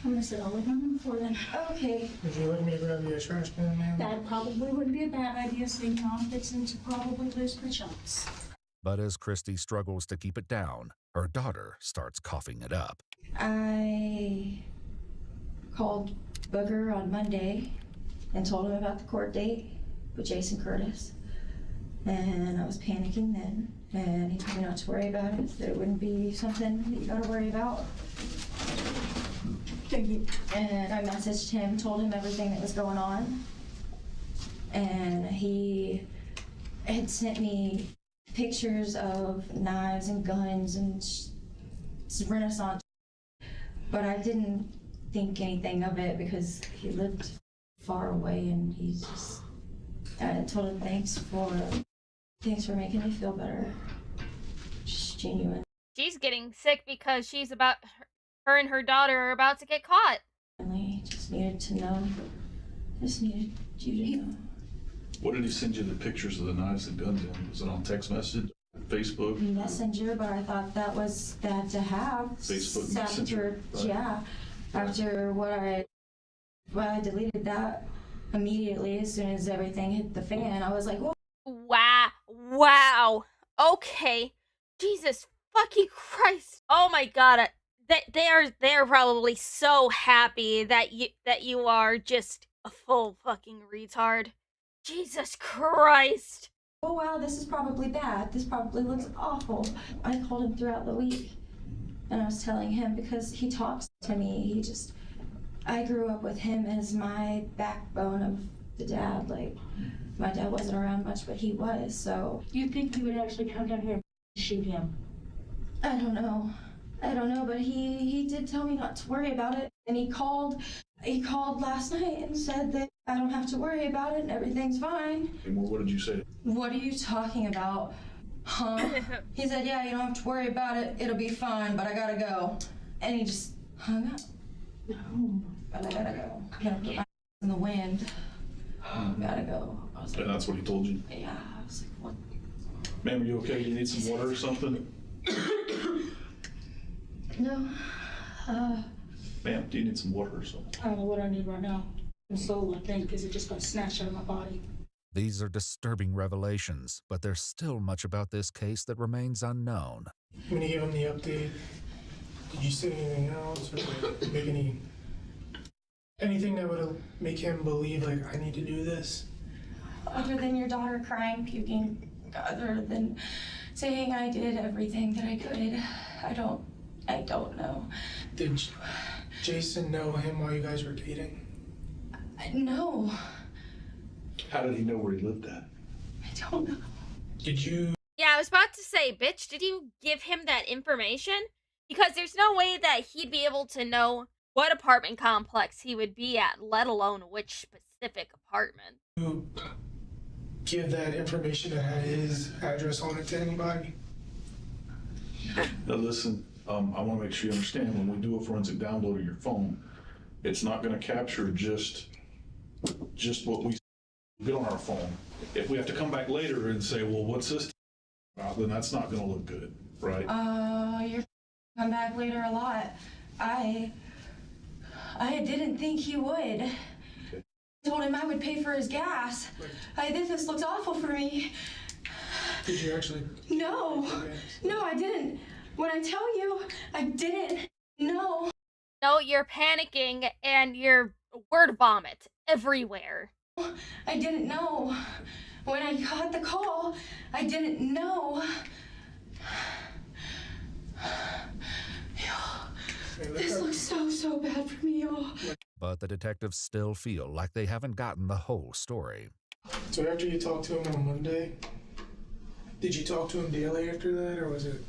I'm gonna sit on the ground before then. Okay. Would you like me to grab you a trash can, ma'am? That probably wouldn't be a bad idea, seeing how I'm fixing to probably lose my chance. But as Christy struggles to keep it down, her daughter starts coughing it up. I called Booger on Monday and told him about the court date with Jason Curtis. And I was panicking then, and he told me not to worry about it, that it wouldn't be something that you gotta worry about. Thank you. And I messaged him, told him everything that was going on. And he had sent me pictures of knives and guns and Renaissance. But I didn't think anything of it because he lived far away, and he's just, I told him thanks for making me feel better. Just genuine. She's getting sick because her and her daughter are about to get caught. I just needed to know. Just needed you to know. What did he send you the pictures of the knives and guns in? Was it on text message, Facebook? Messenger, but I thought that was bad to have. Facebook Messenger. After, yeah. After what I deleted that immediately as soon as everything hit the fan. I was like, whoa. Wow. Okay. Jesus fucking Christ. Oh my god. They are probably so happy that you are just a full fucking retard. Jesus Christ. oh wow, this is probably bad. This probably looks awful. I called him throughout the week and I was telling him because he talks to me. I grew up with him as my backbone of the dad. Like, my dad wasn't around much, but he was, so. You think he would actually come down here and shoot him? I don't know, but he did tell me not to worry about it. And he called last night and said that I don't have to worry about it and everything's fine. What did you say? What are you talking about? Huh? He said, yeah, you don't have to worry about it. It'll be fine, but I gotta go. And he just hung up. No, but I gotta go. I gotta put my in the wind. Gotta go. I was like, And that's what he told you? yeah, I was like, what? Ma'am, are you okay? Do you need some water or something? No. Ma'am, do you need some water or something? I don't know what I need right now. I'm soul, I think, because it just got snatched out of my body. These are disturbing revelations, but there's still much about this case that remains unknown. When you gave him the update, did you say anything else or make anything that would make him believe, like, I need to do this? Other than your daughter crying, puking, other than saying I did everything that I could, I don't know. Did Jason know him while you guys were dating? No. How did he know where he lived at? I don't know. Did you? Yeah, I was about to say, bitch, did you give him that information? Because there's no way that he'd be able to know what apartment complex he would be at, let alone which specific apartment. You give that information that had his address on it to anybody? Now listen, I want to make sure you understand, when we do a forensic download of your phone, it's not going to capture just what we get on our phone. If we have to come back later and say, well, what's this about, then that's not going to look good, right? You're come back later a lot. I didn't think he would. I told him I would pay for his gas. This looks awful for me. Did you actually? No, I didn't. When I tell you, I didn't. No. No, you're panicking and you're word vomit everywhere. I didn't know. When I got the call, I didn't know. This looks so bad for me, y'all. But the detectives still feel like they haven't gotten the whole story. So after you talked to him on Monday, did you talk to him daily after that, or was it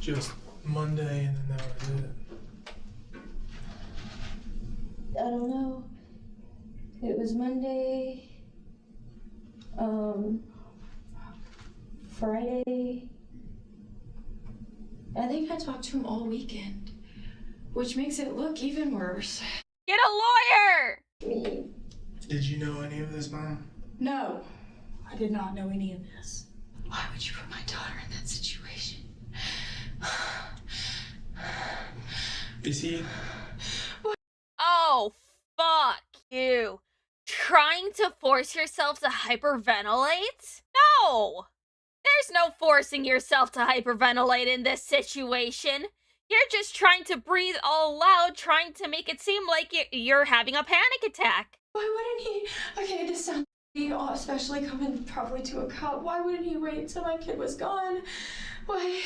just Monday and then that was it? I don't know. It was Monday, Friday. I think I talked to him all weekend, which makes it look even worse. Get a lawyer! Did you know any of this, Mom? No, I did not know any of this. Why would you put my daughter in that situation? Is he? Oh, fuck you. Trying to force yourself to hyperventilate? No! There's no forcing yourself to hyperventilate in this situation. You're just trying to breathe all loud, trying to make it seem like you're having a panic attack. Why wouldn't he? Okay, this sounds especially coming probably to a cop. Why wouldn't he wait till my kid was gone? Why?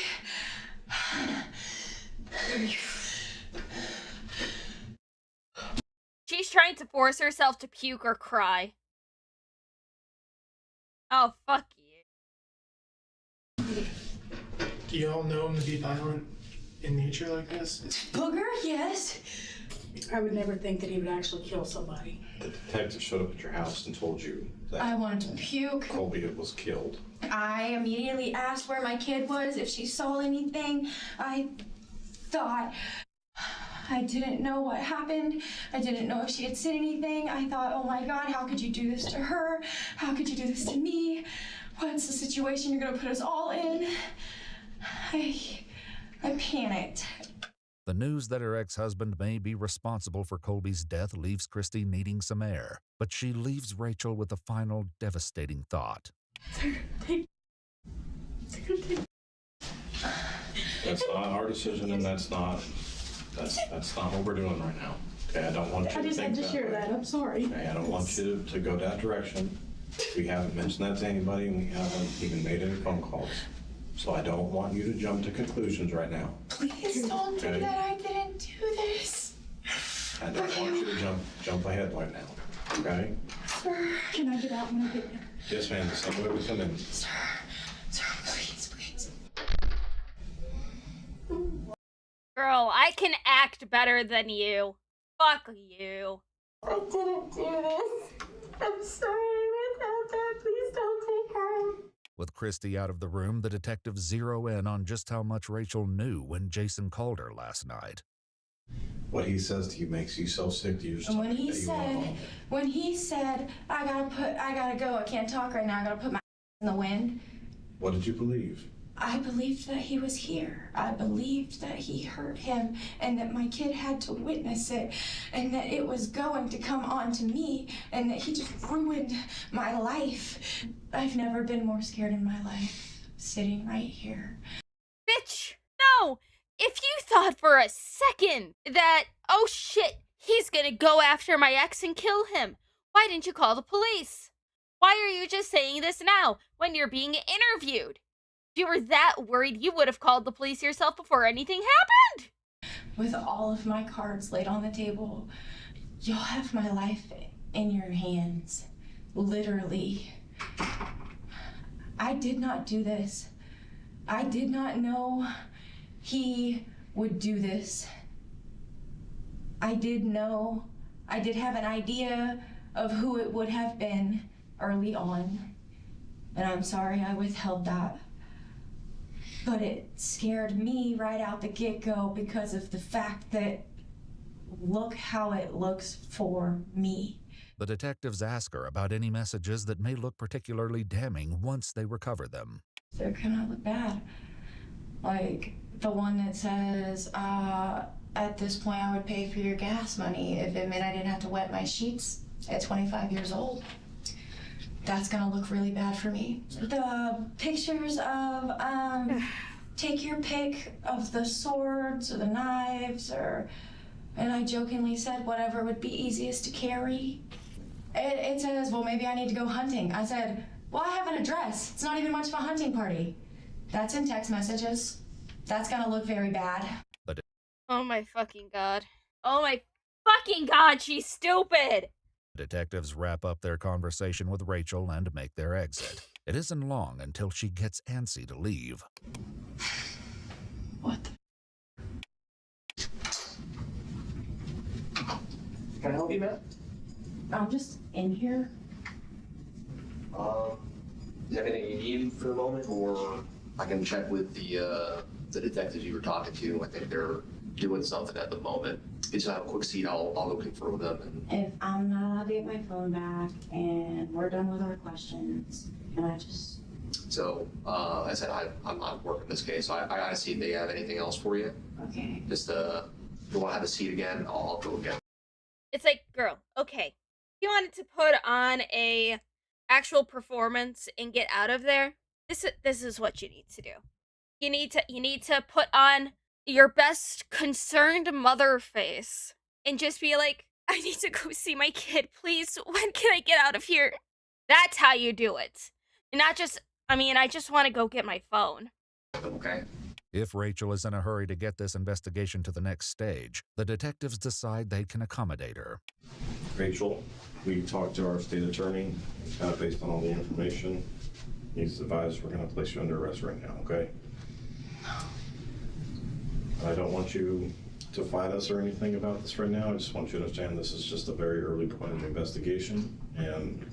She's trying to force herself to puke or cry. Oh, fuck you. Do you all know him to be violent in nature like this? Booger, yes. I would never think that he would actually kill somebody. The detective showed up at your house and told you that I wanted to puke. Colby was killed. I immediately asked where my kid was, if she saw anything. I thought, I didn't know what happened. I didn't know if she had said anything. I thought, oh my God, how could you do this to her? How could you do this to me? What's the situation you're gonna put us all in? I panicked. The news that her ex-husband may be responsible for Colby's death leaves Christy needing some air, but she leaves Rachel with a final devastating thought. That's not our decision, and that's not what we're doing right now. Okay, I don't want you I to just think had to share that. I'm sorry. Okay, I don't want you to go that direction. We haven't mentioned that to anybody, and we haven't even made any phone calls. So I don't want you to jump to conclusions right now. Please don't do that. I didn't do this. I don't want you to jump ahead right now, okay? Sir, can I get out when I get there? Yes, ma'am, the same way we come in. Sir, please, please. Girl, I can act better than you. Fuck you. I didn't do this. I'm sorry without that. Please don't take her. With Christy out of the room, the detectives zero in on just how much Rachel knew when Jason called her last night. What he says to you makes you so sick to your And when he said, I gotta go, I can't talk right now, I gotta put my in the wind. What did you believe? I believed that he was here. I believed that he hurt him and that my kid had to witness it and that it was going to come on to me and that he just ruined my life. I've never been more scared in my life, sitting right here. Bitch, no! If you thought for a second that, oh shit, he's gonna go after my ex and kill him, why didn't you call the police? Why are you just saying this now when you're being interviewed? If you were that worried, you would have called the police yourself before anything happened. With all of my cards laid on the table, you'll have my life in your hands. Literally. I did not do this. I did not know he would do this. I did have an idea of who it would have been early on. And I'm sorry I withheld that. But it scared me right out the get-go because of the fact that look how it looks for me. The detectives ask her about any messages that may look particularly damning once they recover them. They're gonna look bad. Like the one that says, at this point I would pay for your gas money if it meant I didn't have to wet my sheets at 25 years old. That's gonna look really bad for me. The pictures of, take your pick of the swords or the knives and I jokingly said whatever would be easiest to carry. It says, well, maybe I need to go hunting. I said, well, I have an address. It's not even much of a hunting party. That's in text messages. That's gonna look very bad. Oh my fucking god. Oh my fucking god, she's stupid! Detectives wrap up their conversation with Rachel and make their exit. It isn't long until she gets antsy to leave. What? Can I help you, Matt? I'm just in here. Is everything you need for the moment, or I can check with the detectives you were talking to. I think they're doing something at the moment. Just have a quick seat. I'll go confirm with them. If I'm not allowed to get my phone back and we're done with our questions, and I just... So, I said I'm not working this case, so I gotta see if they have anything else for you. Okay. Just, if you wanna have a seat again, I'll go again. It's like, girl, okay. You wanted to put on a actual performance and get out of there. This is what you need to do. You need to put on your best concerned mother face and just be like, I need to go see my kid, please. When can I get out of here? That's how you do it. And not just, I just want to go get my phone. Okay. If Rachel is in a hurry to get this investigation to the next stage, the detectives decide they can accommodate her. Rachel, we talked to our state attorney, based on all the information. He's advised we're going to place you under arrest right now, okay? I don't want you to fight us or anything about this right now. I just want you to understand this is just a very early point in the investigation, and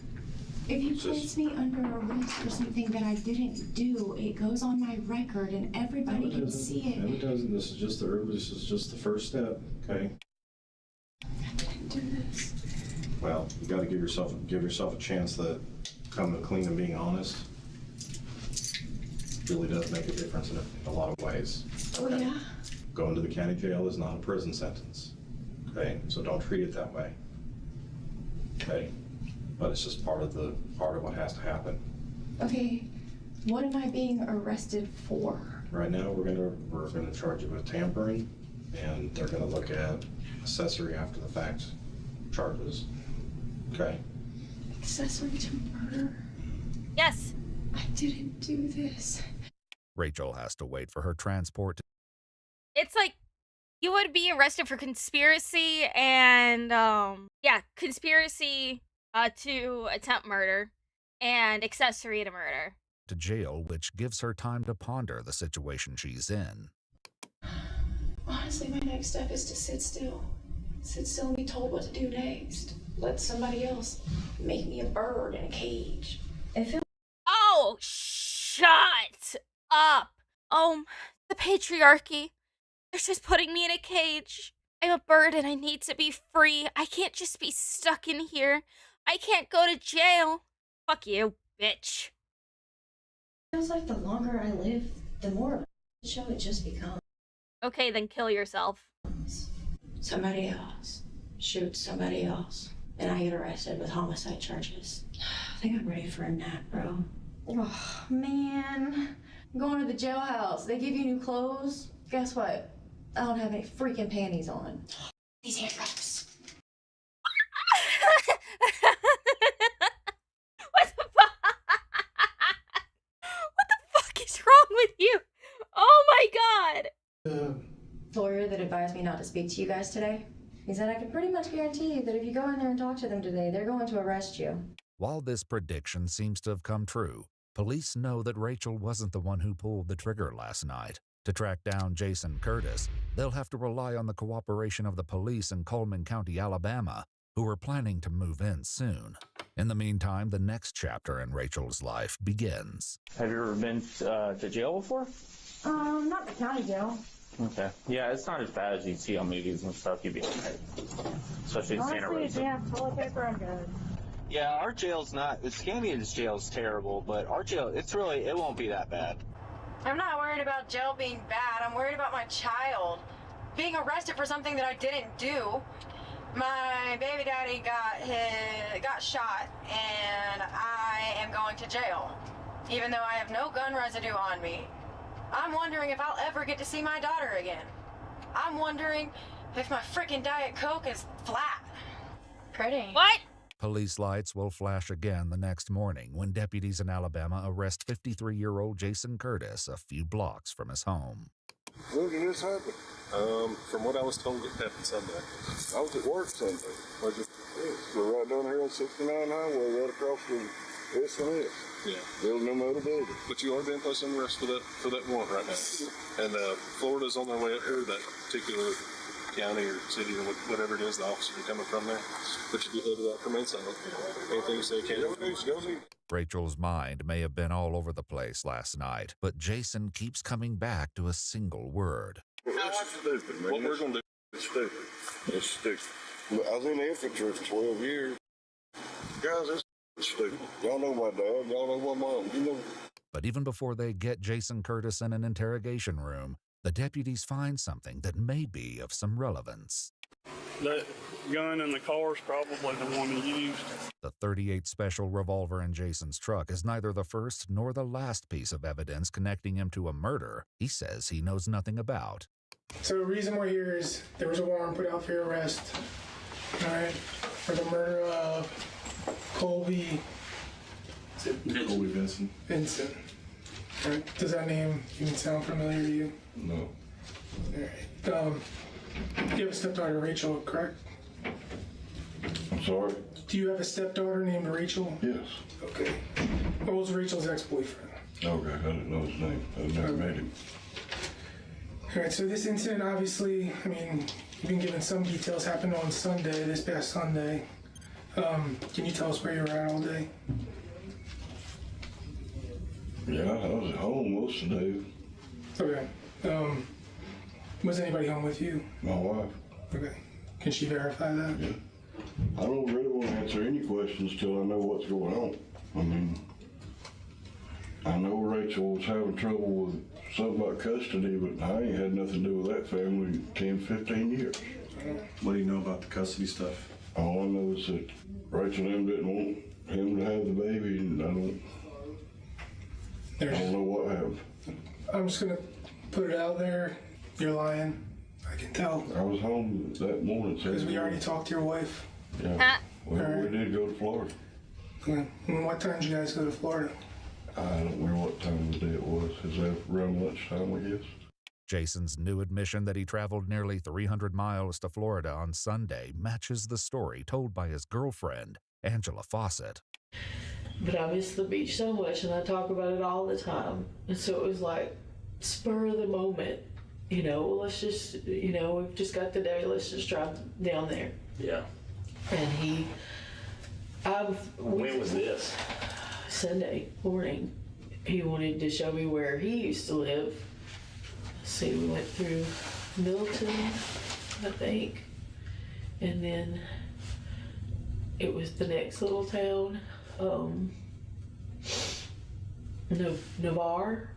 if you place me under arrest for something that I didn't do, it goes on my record and everybody can see it. No, it doesn't. This is just the first step, okay? I didn't do this. Well, you got to give yourself a chance that coming clean and being honest really does make a difference in a lot of ways. Oh, yeah? Going to the county jail is not a prison sentence, okay? So don't treat it that way, okay? But it's just part of what has to happen. Okay, what am I being arrested for? Right now, we're gonna charge you with tampering, and they're gonna look at accessory after the fact charges, okay? Accessory to murder? Yes. I didn't do this. Rachel has to wait for her transport to It's like you would be arrested for conspiracy and conspiracy to attempt murder and accessory to murder. jail, which gives her time to ponder the situation she's in. Honestly, my next step is to sit still. Sit still and be told what to do next. Let somebody else make me a bird in a cage. Oh, shut up. The patriarchy. They're just putting me in a cage. I'm a bird and I need to be free. I can't just be stuck in here. I can't go to jail. Fuck you, bitch. Feels like the longer I live, the more of a show it just becomes. Okay, then kill yourself. Somebody else shoots somebody else, and I get arrested with homicide charges. I think I'm ready for a nap, bro. Oh, man. I'm going to the jailhouse. They give you new clothes. Guess what? I don't have any freaking panties on. These handcuffs. What the fuck? What the fuck is wrong with you? Oh my god. Lawyer that advised me not to speak to you guys today. He said I could pretty much guarantee you that if you go in there and talk to them today, they're going to arrest you. While this prediction seems to have come true, police know that Rachel wasn't the one who pulled the trigger last night. To track down Jason Curtis, they'll have to rely on the cooperation of the police in Coleman County, Alabama, who are planning to move in soon. In the meantime, the next chapter in Rachel's life begins. Have you ever been to jail before? Not the county jail. Okay. Yeah, it's not as bad as you see on movies and stuff. You'd be okay. Especially in Santa Honestly, if Rosa. they have toilet paper, I'm good. Yeah, our jail's not, Scania's jail's terrible, but our jail, it won't be that bad. I'm not worried about jail being bad. I'm worried about my child being arrested for something that I didn't do. My baby daddy got shot, and I am going to jail, even though I have no gun residue on me. I'm wondering if I'll ever get to see my daughter again. I'm wondering if my freaking Diet Coke is flat. Pretty. What? Police lights will flash again the next morning when deputies in Alabama arrest 53-year-old Jason Curtis a few blocks from his home. When did this happen? From what I was told, it happened Sunday. I was at work Sunday. We're right down here on 69 Highway, right across from S&S. Yeah. Building them other building. But you are being placed under arrest for that warrant right now. And Florida's on their way up here, that particular county or city or whatever it is, the officers are coming from there. But you do that from inside. Anything you say can't. Rachel's mind may have been all over the place last night, but Jason keeps coming back to a single word. It's stupid, man. What we're going to do is stupid. It's stupid. I was in the infantry for 12 years. Guys, it's stupid. Y'all know my dad. Y'all know my mom. You know. But even before they get Jason Curtis in an interrogation room, the deputies find something that may be of some relevance. That gun in the car is probably the one he used. The .38 special revolver in Jason's truck is neither the first nor the last piece of evidence connecting him to a murder he says he knows nothing about. So the reason we're here is there was a warrant put out for your arrest, all right, for the murder of Colby Vincent. Vincent. All right. Does that name even sound familiar to you? No. All right. You have a stepdaughter, Rachel, correct? I'm sorry? Do you have a stepdaughter named Rachel? Yes. Okay. What was Rachel's ex-boyfriend? Okay, I didn't know his name. I never met him. All right, so this incident, obviously, I mean, you've been given some details, happened on Sunday, this past Sunday. Can you tell us where you were at all day? Yeah, I was at home most of the day. Okay. Was anybody home with you? My wife. Okay. Can she verify that? Yeah. I don't really want to answer any questions till I know what's going on. I mean, I know Rachel was having trouble with something about custody, but I ain't had nothing to do with that family in 10, 15 years. What do you know about the custody stuff? All I know is that Rachel and them didn't want him to have the baby, and I don't know what happened. I'm just gonna put it out there. You're lying. I can tell. I was home that morning. Because we already talked to your wife. Yeah. We did go to Florida. And what time did you guys go to Florida? I don't know what time of the day it was. Is that around lunchtime, I guess? Jason's new admission that he traveled nearly 300 miles to Florida on Sunday matches the story told by his girlfriend, Angela Fawcett. But I miss the beach so much, and I talk about it all the time. And so it was like spur of the moment. Let's just, we've just got the day, let's just drive down there. Yeah. And when was this? Sunday morning. He wanted to show me where he used to live. Let's see, we went through Milton, I think. And then it was the next little town, Navarre.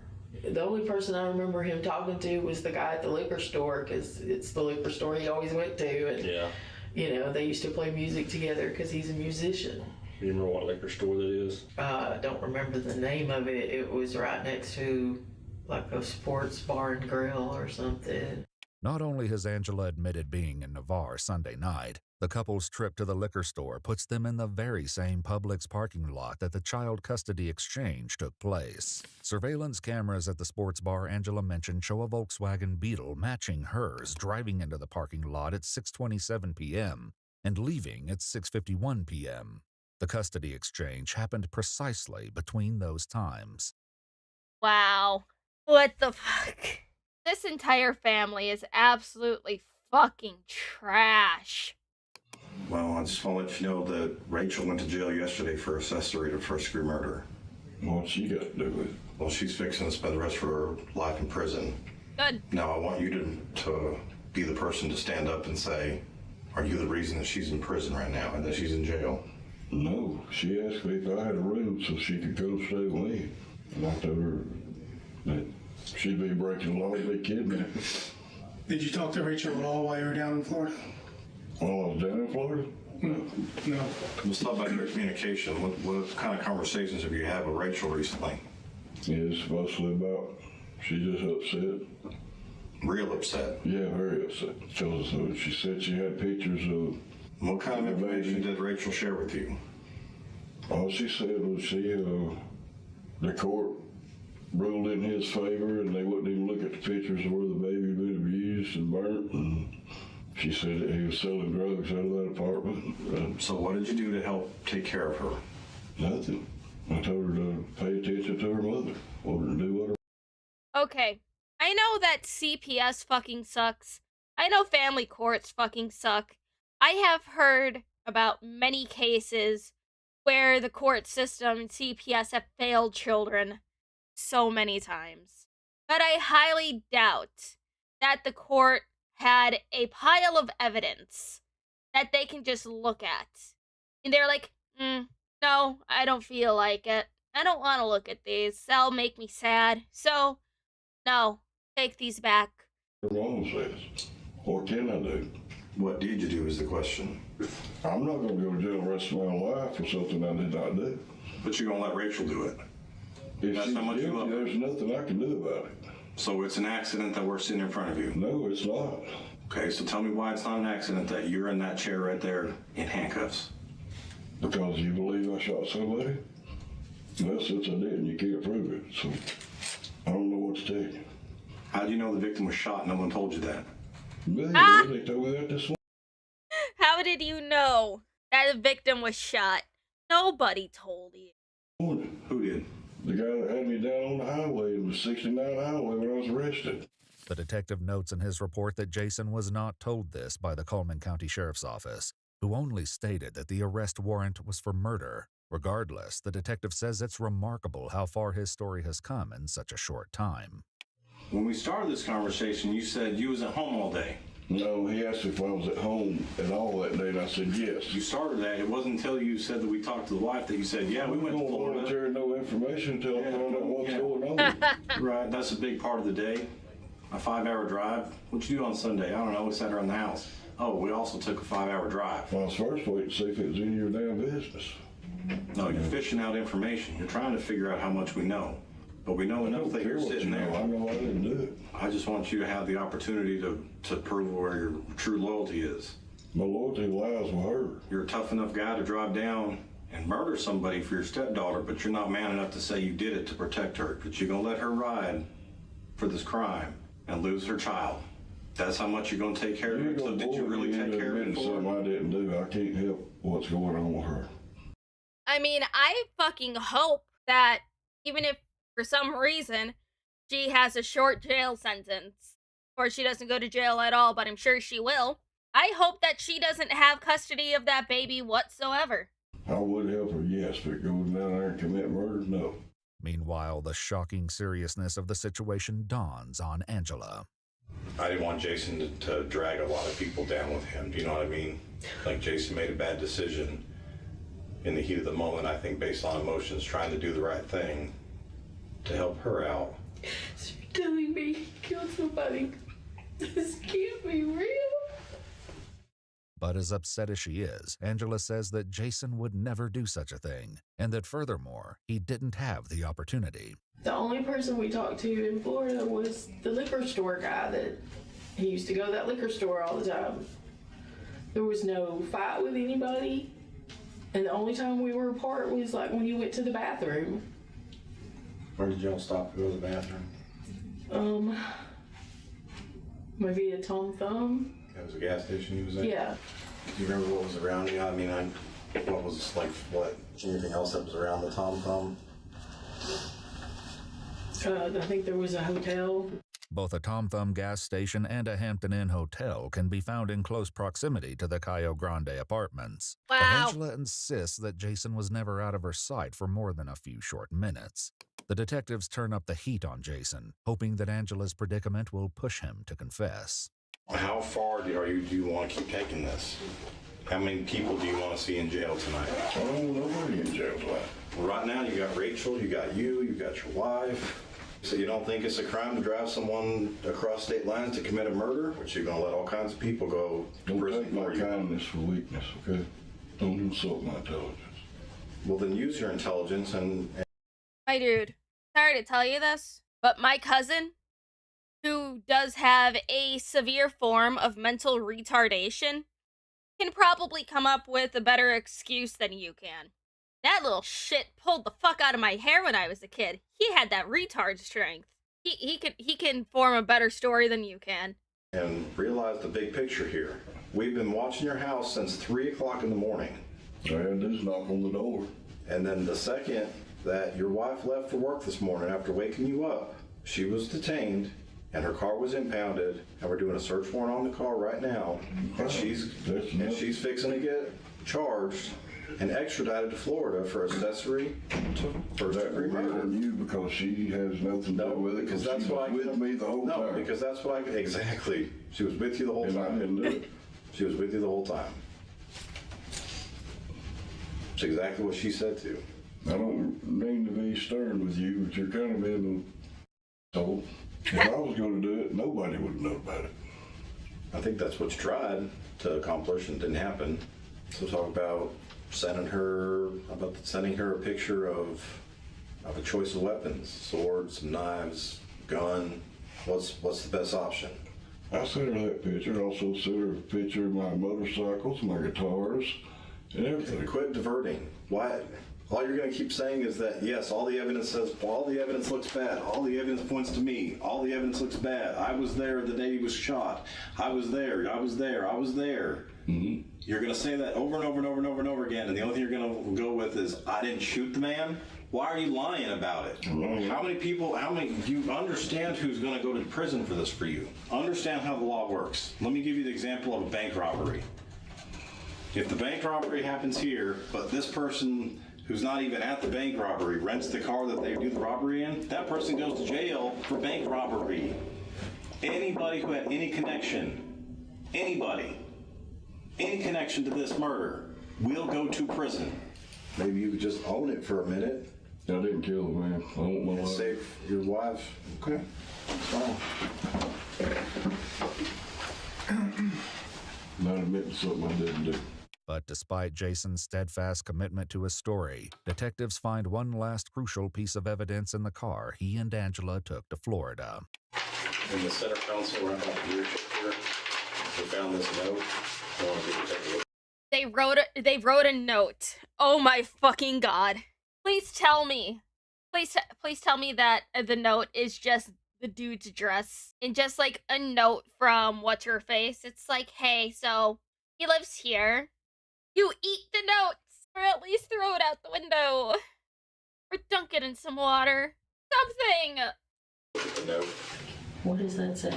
The only person I remember him talking to was the guy at the liquor store, because it's the liquor store he always went to. And, they used to play music together because he's a musician. You remember what liquor store that is? I don't remember the name of it. It was right next to like a sports bar and grill or something. Not only has Angela admitted being in Navarre Sunday night, the couple's trip to the liquor store puts them in the very same Publix parking lot that the child custody exchange took place. Surveillance cameras at the sports bar Angela mentioned show a Volkswagen Beetle matching hers driving into the parking lot at 6:27 p.m. and leaving at 6:51 p.m. The custody exchange happened precisely between those times. Wow. What the fuck? This entire family is absolutely fucking trash. Well, I just want to let you know that Rachel went to jail yesterday for accessory to first-degree murder. What's she got to do with it? Well, she's fixing to spend the rest of her life in prison. Good. Now, I want you to be the person to stand up and say, are you the reason that she's in prison right now and that she's in jail? No, she asked me if I had a room so she could come stay with me. And I told her that she'd be breaking the law to be kidnapped. Did you talk to Rachel at all while you were down in Florida? While I was down in Florida? No. Let's talk about your communication. What kind of conversations have you had with Rachel recently? Yeah, it's mostly about, she's just upset. Real upset? Yeah, very upset. She said she had pictures of... What kind of information did Rachel share with you? All she said was the court ruled in his favor and they wouldn't even look at the pictures of where the baby had been abused and burnt. And she said that he was selling drugs out of that apartment. So what did you do to help take care of her? Nothing. I told her to pay attention to her mother. Want her to do what her... Okay. I know that CPS fucking sucks. I know family courts fucking suck. I have heard about many cases where the court system and CPS have failed children so many times. But I highly doubt that the court had a pile of evidence that they can just look at. And they're like, no, I don't feel like it. I don't want to look at these. That'll make me sad. So, no, take these back. Her mom says, what can I do? What did you do is the question. I'm not going to go to jail the rest of my life for something I did not do. But you're going to let Rachel do it. If she's guilty, there's nothing I can do about it. So it's an accident that we're sitting in front of you? No, it's not. Okay, so tell me why it's not an accident that you're in that chair right there in handcuffs. Because you believe I shot somebody? Well, since I didn't, you can't prove it. So I don't know what to tell you. How do you know the victim was shot? No one told you that. They told me that this morning. How did you know that the victim was shot? Nobody told you. Who did? The guy that had me down on the highway, it was 69 highway when I was arrested. The detective notes in his report that Jason was not told this by the Coleman County Sheriff's Office, who only stated that the arrest warrant was for murder. Regardless, the detective says it's remarkable how far his story has come in such a short time. When we started this conversation, you said you was at home all day. No, he asked if I was at home at all that day, and I said yes. You started that. It wasn't until you said that we talked to the wife that you said, yeah, we went to Florida. I don't want to no information until I found out what's going on. Right, that's a big part of the day. A 5-hour drive. What'd you do on Sunday? I don't know. We sat around the house. Oh, we also took a 5-hour drive. Well, I was first waiting to see if it was in your damn business. No, you're fishing out information. You're trying to figure out how much we know. But we know enough that you're sitting there. I know I didn't do it. I just want you to have the opportunity to prove where your true loyalty is. My loyalty lies with her. You're a tough enough guy to drive down and murder somebody for your stepdaughter, but you're not man enough to say you did it to protect her, but you're gonna let her ride for this crime and lose her child. That's how much you're gonna take care of her. So did you really take care of her? Something I didn't do. I can't help what's going on with her. I mean, I fucking hope that even if for some reason she has a short jail sentence, or she doesn't go to jail at all, but I'm sure she will, I hope that she doesn't have custody of that baby whatsoever. I would help her, yes, but going down there and commit murder, no. Meanwhile, the shocking seriousness of the situation dawns on Angela. I didn't want Jason to drag a lot of people down with him. Do you know what I mean? Like, Jason made a bad decision in the heat of the moment, I think, based on emotions, trying to do the right thing to help her out. So you're telling me he killed somebody? This can't be real. But as upset as she is, Angela says that Jason would never do such a thing, and that furthermore, he didn't have the opportunity. The only person we talked to in Florida was the liquor store guy that he used to go to that liquor store all the time. There was no fight with anybody, and the only time we were apart was like when he went to the bathroom. Where did y'all stop to go to the bathroom? Maybe a Tom Thumb. That was a gas station he was at? Yeah. Do you remember what was around you? I mean, what was, like, what? Anything else that was around the Tom Thumb? I think there was a hotel. Both a Tom Thumb gas station and a Hampton Inn hotel can be found in close proximity to the Cayo Grande apartments. Wow. But Angela insists that Jason was never out of her sight for more than a few short minutes. The detectives turn up the heat on Jason, hoping that Angela's predicament will push him to confess. How far do you want to keep taking this? How many people do you want to see in jail tonight? I don't want nobody in jail tonight. Well, right now, you got Rachel, you got your wife. So you don't think it's a crime to drive someone across state lines to commit a murder? Which you're going to let all kinds of people go to prison for? Don't take my kindness for weakness, okay? Don't insult my intelligence. Well, then use your intelligence and... My dude, sorry to tell you this, but my cousin, who does have a severe form of mental retardation, can probably come up with a better excuse than you can. That little shit pulled the fuck out of my hair when I was a kid. He had that retard strength. He can form a better story than you can. And realize the big picture here. We've been watching your house since 3 o'clock in the morning. I had this knock on the door. And then the second that your wife left for work this morning after waking you up, she was detained and her car was impounded, and we're doing a search warrant on the car right now, and she's fixing to get charged and extradited to Florida for accessory to first-degree murder. You because she has nothing to do with it. Because that's why with me the whole time. No, because that's what exactly. She was with you the whole time. I didn't do it. She was with you the whole time. It's exactly what she said to you. I don't mean to be stern with you, but you're kind of being told. If I was going to do it, nobody would know about it. I think that's what you tried to accomplish and didn't happen. So talk about sending her a picture of a choice of weapons, swords, knives, gun. What's the best option? I sent her that picture. I also sent her a picture of my motorcycles, my guitars, and everything. Quit diverting. Why? All you're going to keep saying is that, yes, all the evidence looks bad. All the evidence points to me. All the evidence looks bad. I was there the day he was shot. I was there. Mm-hmm. You're going to say that over and over and over and over and over again, and the only thing you're going to go with is, I didn't shoot the man? Why are you lying about it? How many do you understand who's going to go to prison for this for you? Understand how the law works. Let me give you the example of a bank robbery. If the bank robbery happens here, but this person who's not even at the bank robbery rents the car that they do the robbery in, that person goes to jail for bank robbery. Anybody who had any connection to this murder will go to prison. Maybe you could just own it for a minute. I didn't kill the man. I don't know. And save your wife. Okay. Fine. Not admitting something I didn't do. But despite Jason's steadfast commitment to his story, detectives find one last crucial piece of evidence in the car he and Angela took to Florida. In the center console right by the gear shift here, we found this note. I want to take a look. They wrote a note. Oh my fucking god. Please tell me. Please tell me that the note is just the dude's address and just like a note from what's her face. It's like, hey, so he lives here. You eat the notes, or at least throw it out the window, or dunk it in some water. Something. No. What does that say?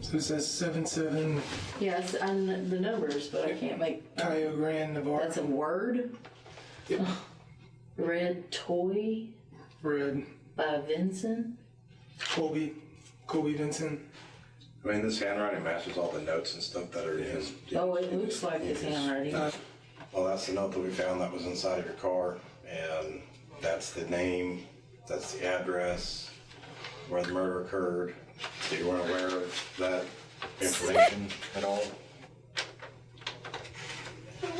So it says 77 Yes, I know the numbers, but I can't make. Cayo Grande, Navarre. That's a word. Yep. Red toy. Red. By Vincent. Colby Vincent. I mean, this handwriting matches all the notes and stuff that are in his. Oh, it looks like his handwriting. Well, that's the note that we found that was inside of your car, and that's the name, that's the address, where the murder occurred. So you weren't aware of that information at all? I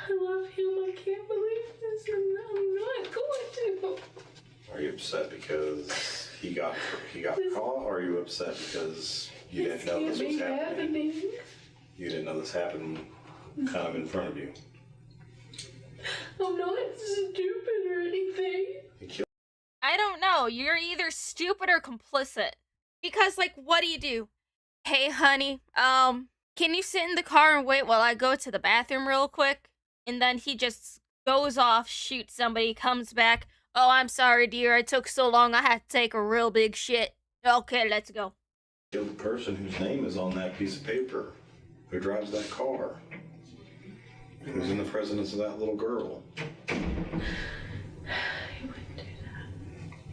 love him. I can't believe this, and I'm not going to. Are you upset because he got caught, or are you upset because you didn't know this was happening? You didn't know this happened kind of in front of you. I'm not stupid or anything. I don't know. You're either stupid or complicit. Because, like, what do? Hey, honey, can you sit in the car and wait while I go to the bathroom real quick? And then he just goes off, shoots somebody, comes back. Oh, I'm sorry, dear. I took so long. I had to take a real big shit. Okay, let's go. You're the person whose name is on that piece of paper, who drives that car, who's in the presence of that little girl.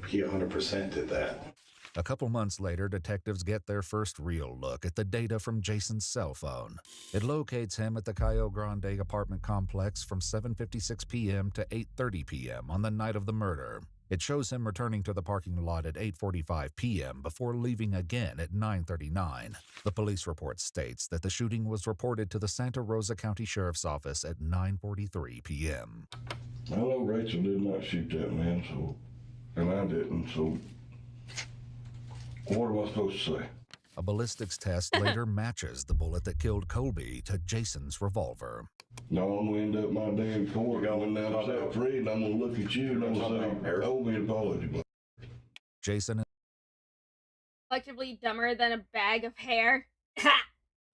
He 100% did that. A couple months later, detectives get their first real look at the data from Jason's cell phone. It locates him at the Cayo Grande apartment complex from 7:56 p.m. to 8:30 p.m. on the night of the murder. It shows him returning to the parking lot at 8:45 p.m. before leaving again at 9:39. The police report states that the shooting was reported to the Santa Rosa County Sheriff's Office at 9:43 p.m. I know Rachel did not shoot that man, and I didn't, so what am I supposed to say? A ballistics test later matches the bullet that killed Colby to Jason's revolver. No, I'm gonna end up my damn court going down set free, and I'm gonna look at you and I'm gonna say, owe me an apology. Jason Collectively dumber than a bag of hair.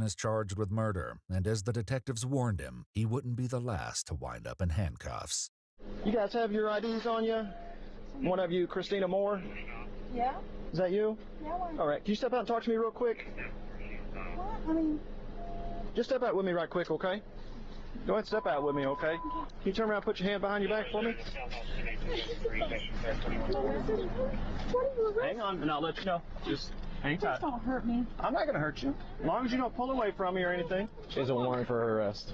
is charged with murder, and as the detectives warned him, he wouldn't be the last to wind up in handcuffs. You guys have your IDs on you? One of you, Christina Moore? Yeah? Is that you? Yeah, why? All right, can you step out and talk to me real quick? What? I mean... Just step out with me right quick, okay? Go ahead and step out with me, okay? Can you turn around and put your hand behind your back for me? Hang on, and I'll let you know. Just hang tight. Please don't hurt me. I'm not going to hurt you. As long as you don't pull away from me or anything. She has a warrant for her arrest.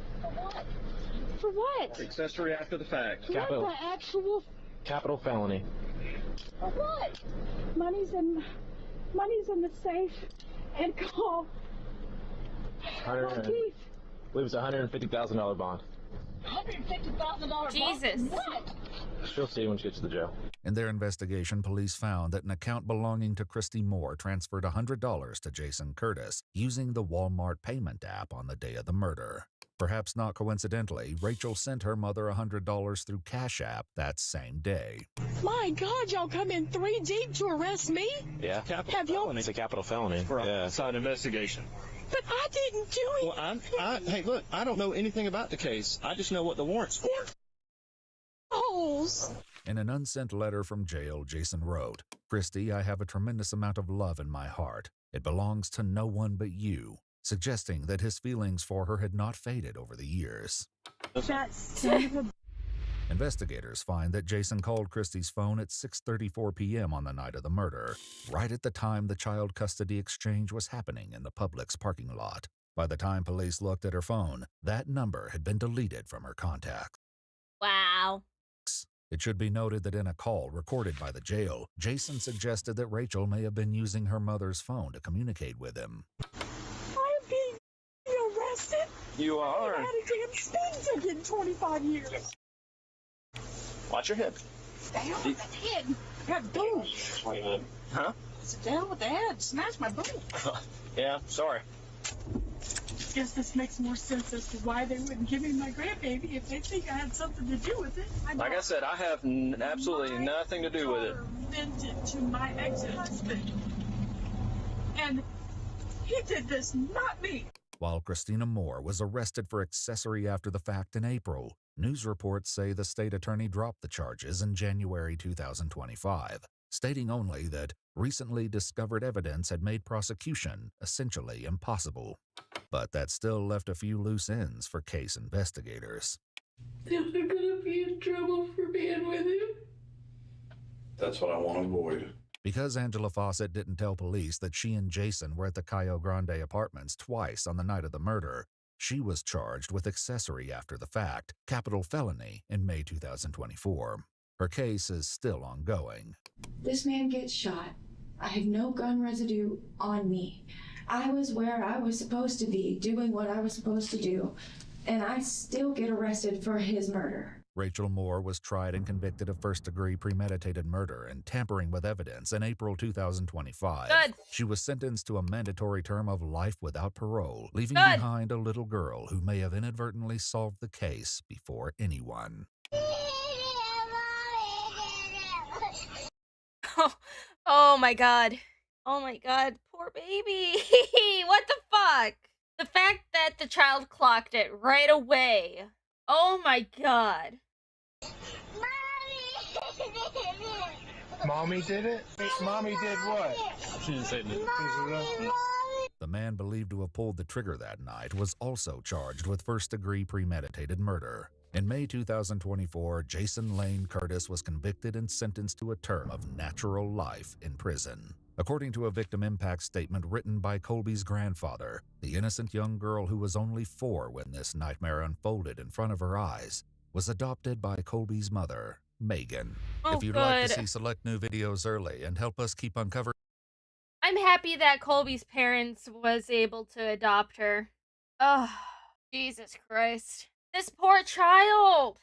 For what? Accessory after the fact. What the actual... Capital felony. For what? Money's in the safe and call. I believe it's a $150,000 bond. $150,000 Jesus. What? She'll see when she gets to the jail. In their investigation, police found that an account belonging to Christy Moore transferred $100 to Jason Curtis using the Walmart payment app on the day of the murder. Perhaps not coincidentally, Rachel sent her mother $100 through Cash App that same day. My God, y'all come in 3 deep to arrest me? Yeah. Have y'all... It's a capital felony. Yeah. It's an investigation. But I didn't do it. Well, hey, look, I don't know anything about the case. I just know what the warrant's for. Holes. In an unsent letter from jail, Jason wrote, "Christy, I have a tremendous amount of love in my heart. It belongs to no one but you," suggesting that his feelings for her had not faded over the years. That's... Investigators find that Jason called Christy's phone at 6:34 p.m. on the night of the murder, right at the time the child custody exchange was happening in the Publix parking lot. By the time police looked at her phone, that number had been deleted from her contacts. Wow. It should be noted that in a call recorded by the jail, Jason suggested that Rachel may have been using her mother's phone to communicate with him. I'm being arrested. You are. I had a damn speeding ticket in 25 years. Watch your head. Down with the head. Got boobs. Huh? Sit down with the head. Smash my boobs. Yeah, sorry. Guess this makes more sense as to why they wouldn't give me my grandbaby if they think I had something to do with it. Like I said, I have absolutely nothing to do with it. Meant it to my ex-husband. And he did this, not me. While Christina Moore was arrested for accessory after the fact in April, news reports say the state attorney dropped the charges in January 2025, stating only that recently discovered evidence had made prosecution essentially impossible. But that still left a few loose ends for case investigators. They're gonna be in trouble for being with him. That's what I want to avoid. Because Angela Fawcett didn't tell police that she and Jason were at the Cayo Grande apartments twice on the night of the murder, she was charged with accessory after the fact, capital felony, in May 2024. Her case is still ongoing. This man gets shot. I have no gun residue on me. I was where I was supposed to be, doing what I was supposed to do, and I still get arrested for his murder. Rachel Moore was tried and convicted of first-degree premeditated murder and tampering with evidence in April 2025. Good. She was sentenced to a mandatory term of life without parole, leaving behind a little girl who may have inadvertently solved the case before anyone. Oh my god. Oh my god, poor baby. What the fuck? The fact that the child clocked it right away. Oh my god. Mommy did it? Mommy did what? She didn't say that. The man believed to have pulled the trigger that night was also charged with first-degree premeditated murder. In May 2024, Jason Lane Curtis was convicted and sentenced to a term of natural life in prison. According to a victim impact statement written by Colby's grandfather, the innocent young girl who was only 4 when this nightmare unfolded in front of her eyes was adopted by Colby's mother, Megan. Oh, if you'd like to good. see select new videos early and help us keep uncovering... I'm happy that Colby's parents was able to adopt her. Oh, Jesus Christ. This poor child.